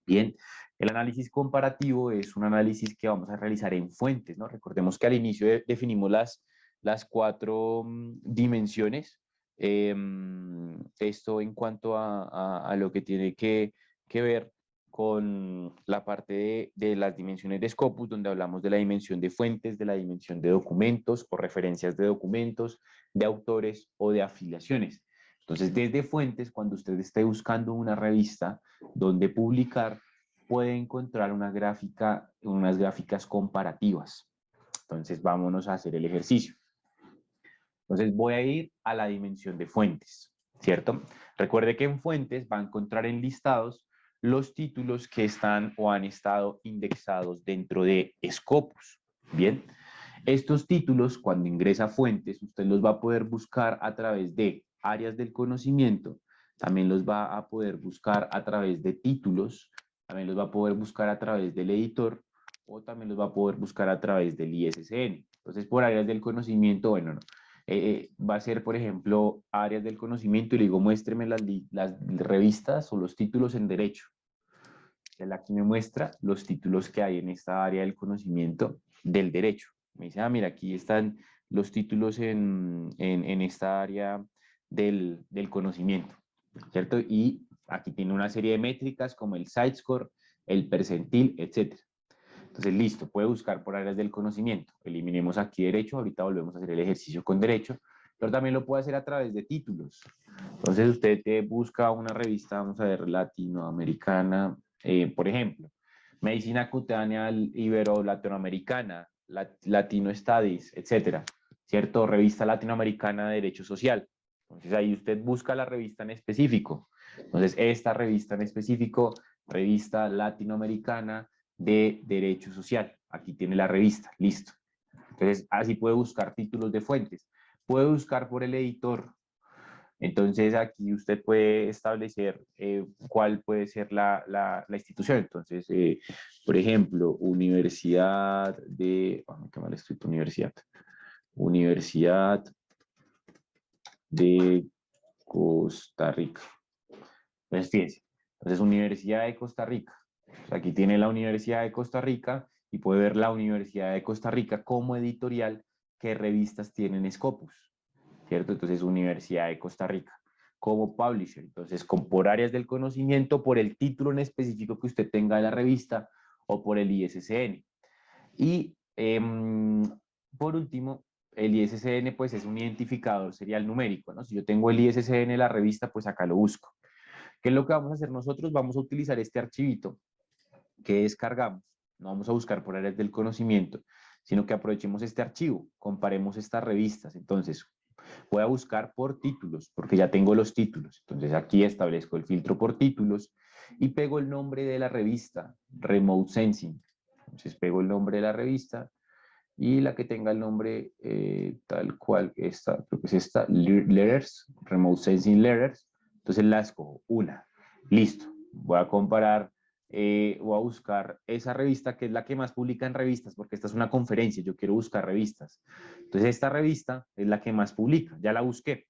Bien, el análisis comparativo es un análisis que vamos a realizar en fuentes, ¿no? Recordemos que al inicio definimos las 4 dimensiones. Esto en cuanto a lo que tiene que ver con la parte de las dimensiones de Scopus, donde hablamos de la dimensión de fuentes, de la dimensión de documentos o referencias de documentos, de autores o de afiliaciones. Entonces, desde fuentes, cuando usted esté buscando una revista donde publicar, puede encontrar una gráfica, unas gráficas comparativas. Entonces, vámonos a hacer el ejercicio. Entonces, voy a ir a la dimensión de fuentes, ¿cierto? Recuerde que en fuentes va a encontrar en listados los títulos que están o han estado indexados dentro de Scopus. Bien, estos títulos, cuando ingresa a fuentes, usted los va a poder buscar a través de áreas del conocimiento, también los va a poder buscar a través de títulos, también los va a poder buscar a través del editor o también los va a poder buscar a través del ISSN. Entonces, por áreas del conocimiento, bueno, no. Va a ser, por ejemplo, áreas del conocimiento y le digo, muéstreme las revistas o los títulos en derecho. Él aquí me muestra los títulos que hay en esta área del conocimiento del derecho. Me dice, mira, aquí están los títulos en esta área del conocimiento, ¿cierto? Y aquí tiene una serie de métricas como el site-score, el percentil, etc. Entonces, listo, puede buscar por áreas del conocimiento. Eliminemos aquí derecho, ahorita volvemos a hacer el ejercicio con derecho, pero también lo puede hacer a través de títulos. Entonces, usted busca una revista, vamos a ver, latinoamericana, por ejemplo, Medicina Cutánea Ibero-Latinoamericana, Latino Studies, etcétera, ¿cierto? Revista Latinoamericana de Derecho Social. Entonces, ahí usted busca la revista en específico. Entonces, esta revista en específico, Revista Latinoamericana de Derecho Social. Aquí tiene la revista, listo. Entonces, así puede buscar títulos de fuentes. Puede buscar por el editor. Entonces, aquí usted puede establecer cuál puede ser la institución. Entonces, por ejemplo, Universidad de... qué mal estoy, Universidad. Universidad de Costa Rica. Entonces, fíjense. Entonces, Universidad de Costa Rica. Aquí tiene la Universidad de Costa Rica y puede ver la Universidad de Costa Rica como editorial qué revistas tienen Scopus, ¿cierto? Entonces, Universidad de Costa Rica como publisher. Entonces, por áreas del conocimiento, por el título en específico que usted tenga de la revista o por el ISSN. Y por último, el ISSN pues es un identificador serial numérico, ¿no? Si yo tengo el ISSN de la revista, pues acá lo busco. ¿Qué es lo que vamos a hacer nosotros? Vamos a utilizar este archivito que descargamos. No vamos a buscar por áreas del conocimiento, sino que aprovechemos este archivo, comparemos estas revistas. Entonces, voy a buscar por títulos, porque ya tengo los títulos. Entonces, aquí establezco el filtro por títulos y pego el nombre de la revista, Remote Sensing. Entonces, pego el nombre de la revista y la que tenga el nombre tal cual, esta, creo que es esta, Letters, Remote Sensing Letters. Entonces, la escojo, una. Listo. Voy a comparar o a buscar esa revista que es la que más publica en revistas, porque esta es una conferencia, yo quiero buscar revistas. Entonces esta revista es la que más publica, ya la busqué.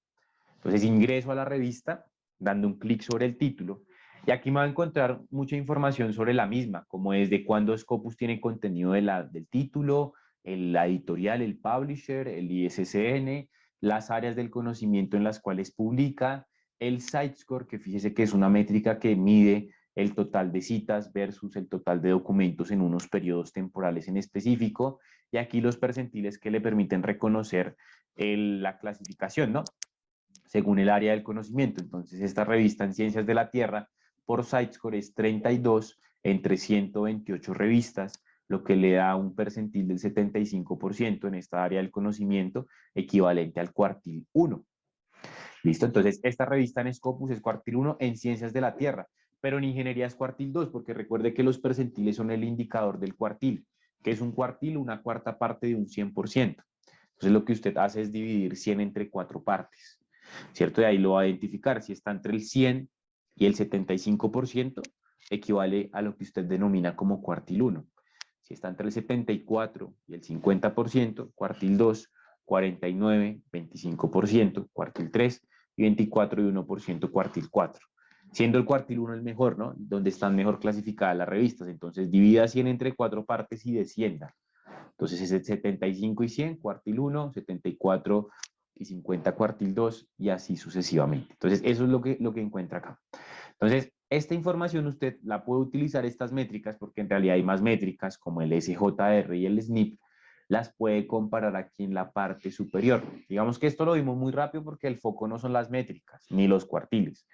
Entonces ingreso a la revista dando un clic sobre el título y aquí me va a encontrar mucha información sobre la misma, como desde cuándo Scopus tiene contenido del título, la editorial, el publisher, el ISSN, las áreas del conocimiento en las cuales publica, el site-score, que fíjese que es una métrica que mide el total de citas versus el total de documentos en unos periodos temporales en específico, y aquí los percentiles que le permiten reconocer la clasificación, ¿no? Según el área del conocimiento. Entonces, esta revista en Ciencias de la Tierra por site-score es 32 entre 128 revistas, lo que le da un percentil del 75% en esta área del conocimiento, equivalente al cuartil 1. ¿Listo? Entonces, esta revista en Scopus es cuartil 1 en Ciencias de la Tierra, pero en Ingeniería es cuartil 2, porque recuerde que los percentiles son el indicador del cuartil, que es un cuartil, una cuarta parte de un 100%. Entonces, lo que usted hace es dividir 100 entre 4 partes, ¿cierto? Y ahí lo va a identificar. Si está entre el 100 y el 75%, equivale a lo que usted denomina como cuartil 1. Si está entre el 74 y el 50%, cuartil 2, 49, 25%, cuartil 3 y 24 y 1%, cuartil 4. Siendo el cuartil 1 el mejor, ¿no? Donde están mejor clasificadas las revistas. Entonces, divida 100 entre 4 partes y descienda. Entonces, es el 75 y 100, cuartil 1, 74 y 50, cuartil 2, y así sucesivamente. Entonces, eso es lo que encuentra acá. Entonces, esta información usted la puede utilizar, estas métricas, porque en realidad hay más métricas como el SJR y el SNP, las puede comparar aquí en la parte superior. Digamos que esto lo vimos muy rápido porque el foco no son las métricas ni los cuartiles.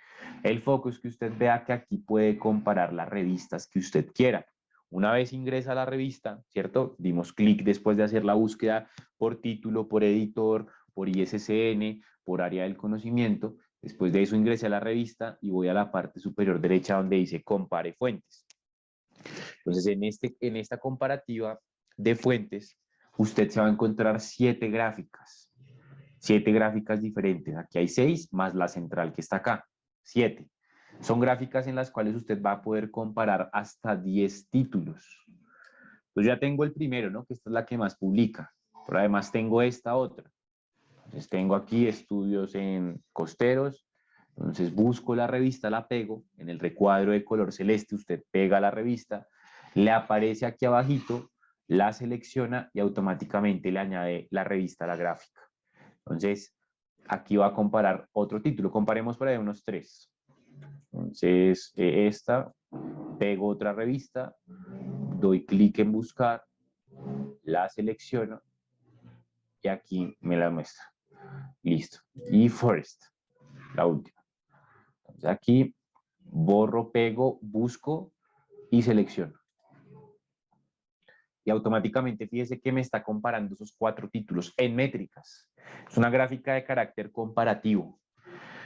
El foco es que usted vea que aquí puede comparar las revistas que usted quiera. Una vez ingresa a la revista, ¿cierto? Dimos clic después de hacer la búsqueda por título, por editor, por ISSN, por área del conocimiento. Después de eso ingresé a la revista y voy a la parte superior derecha donde dice compare fuentes. Entonces en esta comparativa de fuentes, usted se va a encontrar 7 gráficas. 7 gráficas diferentes. Aquí hay 6 más la central que está acá. 7. Son gráficas en las cuales usted va a poder comparar hasta 10 títulos. Entonces ya tengo el primero, ¿no? Que esta es la que más publica. Pero además tengo esta otra. Entonces tengo aquí estudios en costeros. Entonces busco la revista, la pego. En el recuadro de color celeste usted pega la revista. Le aparece aquí abajito, la selecciona y automáticamente le añade la revista a la gráfica. Entonces aquí va a comparar otro título. Comparemos por ahí unos 3. Entonces esta, pego otra revista, doy clic en buscar, la selecciono y aquí me la muestra. Listo. Y Forest, la última. Entonces aquí borro, pego, busco y selecciono. Y automáticamente fíjese que me está comparando esos 4 títulos en métricas. Es una gráfica de carácter comparativo.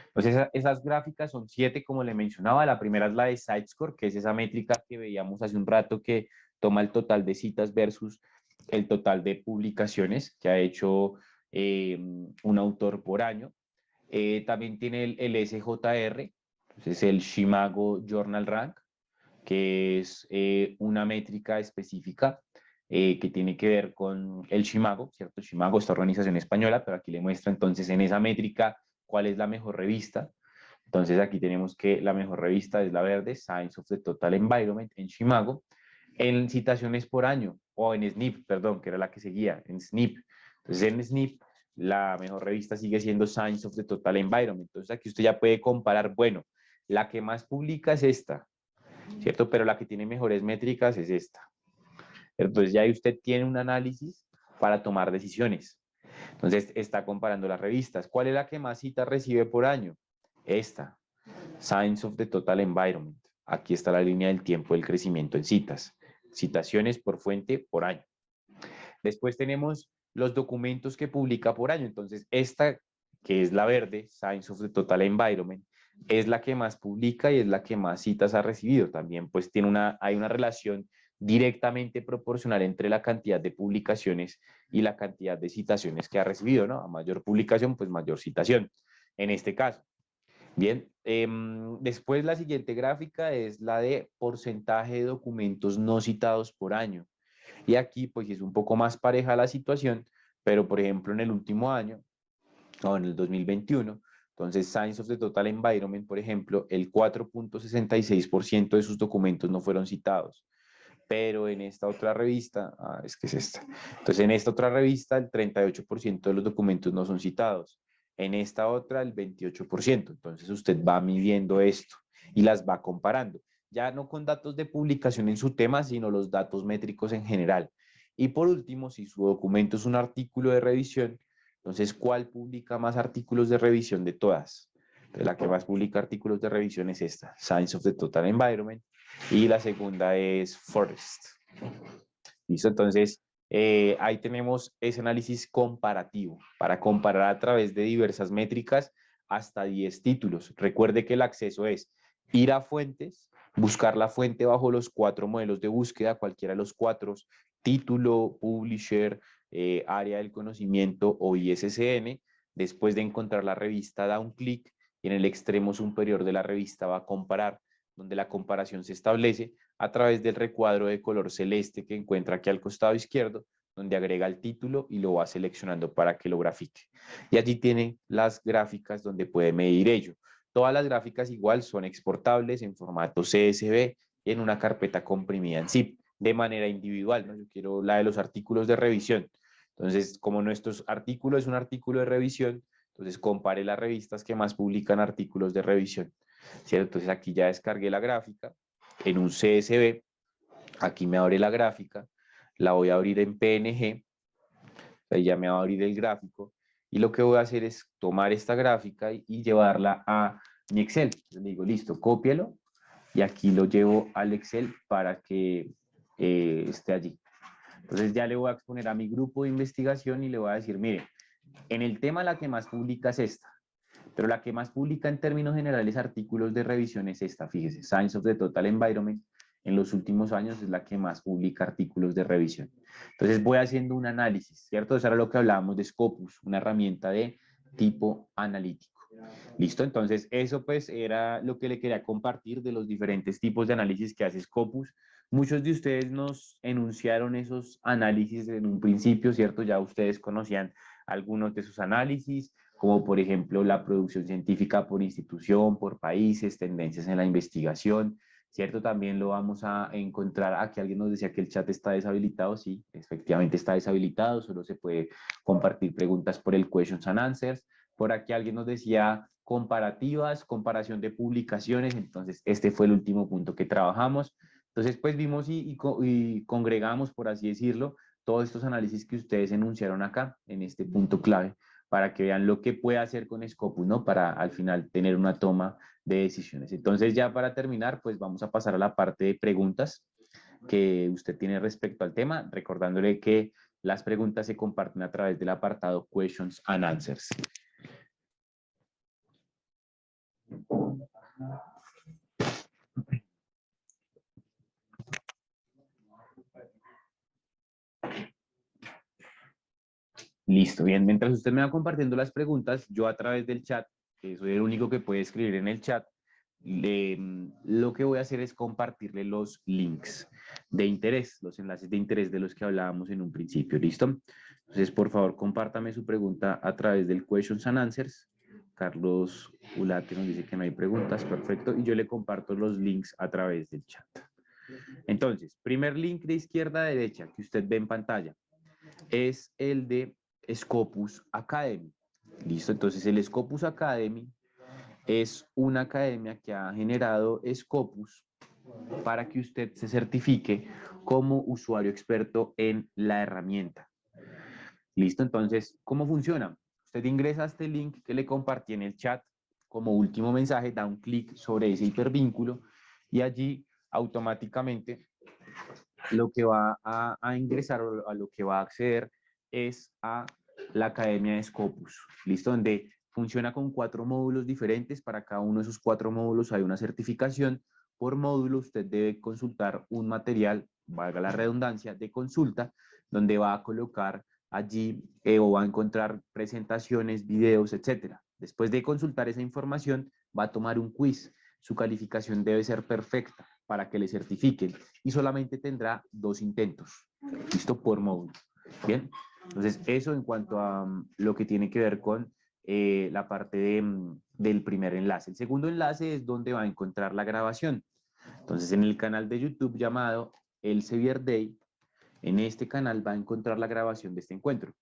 Entonces esas gráficas son 7, como le mencionaba. La primera es la de SiteScore, que es esa métrica que veíamos hace un rato que toma el total de citas versus el total de publicaciones que ha hecho un autor por año. También tiene el SJR, entonces el Shimago Journal Rank, que es una métrica específica que tiene que ver con el Shimago, ¿cierto? El Shimago, esta organización española, pero aquí le muestra entonces en esa métrica cuál es la mejor revista. Entonces aquí tenemos que la mejor revista es la verde, Science of the Total Environment, en Shimago. En citaciones por año, o en SNP, perdón, que era la que seguía, en SNP. Entonces en SNP la mejor revista sigue siendo Science of the Total Environment. Entonces aquí usted ya puede comparar, bueno, la que más publica es esta, ¿cierto? Pero la que tiene mejores métricas es esta. Entonces ya ahí usted tiene un análisis para tomar decisiones. Entonces está comparando las revistas. ¿Cuál es la que más citas recibe por año? Esta, Science of the Total Environment. Aquí está la línea del tiempo del crecimiento en citas. Citaciones por fuente por año. Después tenemos los documentos que publica por año. Entonces esta, que es la verde, Science of the Total Environment, es la que más publica y es la que más citas ha recibido. También pues hay una relación directamente proporcional entre la cantidad de publicaciones y la cantidad de citaciones que ha recibido, ¿no? A mayor publicación, pues mayor citación, en este caso. Bien, después la siguiente gráfica es la de porcentaje de documentos no citados por año. Y aquí pues es un poco más pareja la situación, pero por ejemplo en el último año, o en el 2021, entonces Science of the Total Environment, por ejemplo, el 4.66% de sus documentos no fueron citados. Pero en esta otra revista, es que es esta. Entonces en esta otra revista el 38% de los documentos no son citados. En esta otra el 28%. Entonces usted va midiendo esto y las va comparando. Ya no con datos de publicación en su tema, sino los datos métricos en general. Y por último, si su documento es un artículo de revisión, entonces, ¿cuál publica más artículos de revisión de todas? Entonces, la que más publica artículos de revisión es esta, Science of the Total Environment, y la segunda es Forest. ¿Listo? Entonces, ahí tenemos ese análisis comparativo para comparar a través de diversas métricas hasta 10 títulos. Recuerde que el acceso es ir a fuentes, buscar la fuente bajo los 4 modelos de búsqueda, cualquiera de los 4, título, publisher, área del conocimiento o ISSN. Después de encontrar la revista, da un clic y en el extremo superior de la revista va a comparar, donde la comparación se establece a través del recuadro de color celeste que encuentra aquí al costado izquierdo, donde agrega el título y lo va seleccionando para que lo grafique. Y allí tiene las gráficas donde puede medir ello. Todas las gráficas igual son exportables en formato CSV y en una carpeta comprimida en zip de manera individual, ¿no? Yo quiero la de los artículos de revisión. Entonces, como nuestro artículo es un artículo de revisión, entonces compare las revistas que más publican artículos de revisión. ¿cierto? Entonces aquí ya descargué la gráfica en un CSV, aquí me abre la gráfica, la voy a abrir en PNG, ahí ya me va a abrir el gráfico, y lo que voy a hacer es tomar esta gráfica y llevarla a mi Excel. Entonces le digo, listo, cópialo, y aquí lo llevo al Excel para que esté allí. Entonces ya le voy a exponer a mi grupo de investigación y le voy a decir, mire, en el tema la que más publica es esta, pero la que más publica en términos generales artículos de revisión es esta, fíjese, Science of the Total Environment, en los últimos años es la que más publica artículos de revisión. Entonces voy haciendo un análisis, ¿cierto? Eso era lo que hablábamos de Scopus, una herramienta de tipo analítico. ¿Listo? Entonces eso pues era lo que le quería compartir de los diferentes tipos de análisis que hace Scopus. Muchos de ustedes nos enunciaron esos análisis en un principio, ¿cierto? Ya ustedes conocían algunos de sus análisis, como por ejemplo la producción científica por institución, por países, tendencias en la investigación, ¿cierto? También lo vamos a encontrar. Aquí alguien nos decía que el chat está deshabilitado. Sí, efectivamente está deshabilitado, solo se puede compartir preguntas por el questions and answers. Por aquí alguien nos decía comparativas, comparación de publicaciones, entonces este fue el último punto que trabajamos. Entonces pues vimos y congregamos, por así decirlo, todos estos análisis que ustedes enunciaron acá en este punto clave para que vean lo que puede hacer con Scopus, ¿no? Para al final tener una toma de decisiones. Entonces ya para terminar, pues vamos a pasar a la parte de preguntas que usted tiene respecto al tema, recordándole que las preguntas se comparten a través del apartado Questions and Answers. Listo, bien. Mientras usted me va compartiendo las preguntas, yo a través del chat, que soy el único que puede escribir en el chat, lo que voy a hacer es compartirle los links de interés, los enlaces de interés de los que hablábamos en un principio. ¿Listo? Entonces, por favor, compártame su pregunta a través del Questions and Answers. Carlos Ulate nos dice que no hay preguntas. Perfecto. Y yo le comparto los links a través del chat. Entonces, primer link de izquierda a derecha que usted ve en pantalla es el de Scopus Academy. ¿Listo? Entonces el Scopus Academy es una academia que ha generado Scopus para que usted se certifique como usuario experto en la herramienta. ¿Listo? Entonces, ¿cómo funciona? Usted ingresa a este link que le compartí en el chat como último mensaje, da un clic sobre ese hipervínculo y allí automáticamente lo que va a ingresar o a lo que va a acceder es a la Academia de Scopus, ¿listo? Donde funciona con 4 módulos diferentes. Para cada uno de esos 4 módulos hay una certificación. Por módulo usted debe consultar un material, valga la redundancia, de consulta, donde va a colocar allí o va a encontrar presentaciones, videos, etcétera. Después de consultar esa información, va a tomar un quiz. Su calificación debe ser perfecta para que le certifiquen y solamente tendrá 2 intentos, listo, por módulo. Bien, entonces eso en cuanto a lo que tiene que ver con la parte del primer enlace. El segundo enlace es donde va a encontrar la grabación. Entonces en el canal de YouTube llamado Elsevier Day, en este canal va a encontrar la grabación de este encuentro,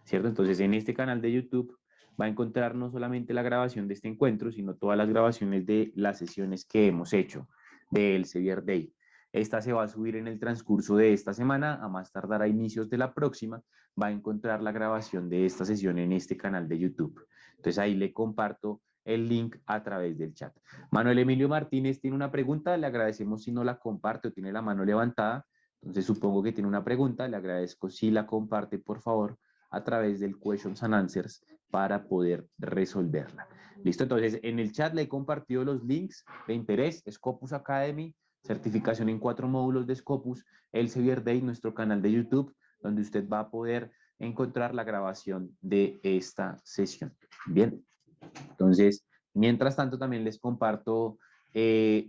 ¿cierto? Entonces en este canal de YouTube va a encontrar no solamente la grabación de este encuentro, sino todas las grabaciones de las sesiones que hemos hecho de Elsevier Day. Esta se va a subir en el transcurso de esta semana, a más tardar a inicios de la próxima, va a encontrar la grabación de esta sesión en este canal de YouTube. Entonces ahí le comparto el link a través del chat. Manuel Emilio Martínez tiene una pregunta, le agradecemos si no la comparte o tiene la mano levantada. Entonces supongo que tiene una pregunta, le agradezco si la comparte, por favor, a través del Questions and Answers para poder resolverla. Listo, entonces en el chat le he compartido los links de interés, Scopus Academy, certificación en 4 módulos de Scopus, Elsevier Day, nuestro canal de YouTube, donde usted va a poder encontrar la grabación de esta sesión. Bien, entonces, mientras tanto también les comparto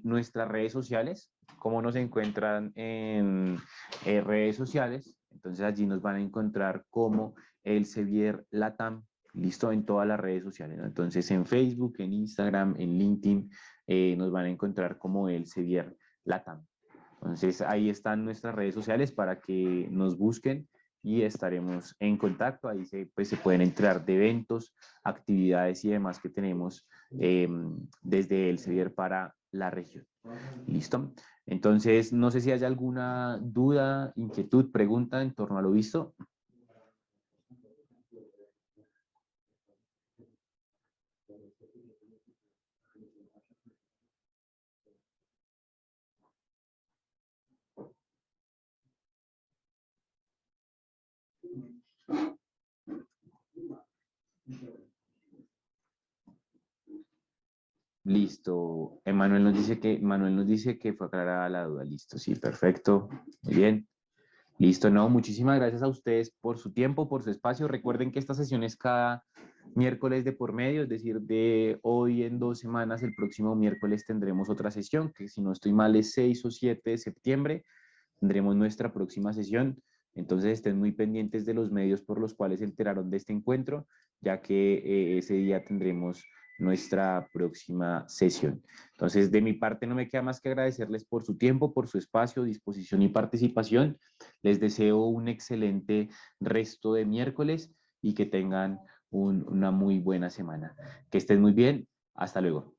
nuestras redes sociales, cómo nos encuentran en redes sociales. Entonces allí nos van a encontrar como Elsevier Latam, listo, en todas las redes sociales, ¿no? Entonces en Facebook, en Instagram, en LinkedIn, nos van a encontrar como Elsevier Latam. Entonces ahí están nuestras redes sociales para que nos busquen y estaremos en contacto. Ahí pues, se pueden enterar de eventos, actividades y demás que tenemos desde Elsevier para la región. ¿Listo? Entonces, no sé si hay alguna duda, inquietud, pregunta en torno a lo visto. Listo. Manuel nos dice que fue aclarada la duda. Listo, sí, perfecto. Muy bien. Listo, no, muchísimas gracias a ustedes por su tiempo, por su espacio. Recuerden que esta sesión es cada miércoles de por medio, es decir, de hoy en 2 semanas, el próximo miércoles tendremos otra sesión, que si no estoy mal es 6 o 7 de septiembre, tendremos nuestra próxima sesión. Entonces estén muy pendientes de los medios por los cuales se enteraron de este encuentro, ya que ese día tendremos nuestra próxima sesión. Entonces, de mi parte no me queda más que agradecerles por su tiempo, por su espacio, disposición y participación. Les deseo un excelente resto de miércoles y que tengan una muy buena semana. Que estén muy bien. Hasta luego.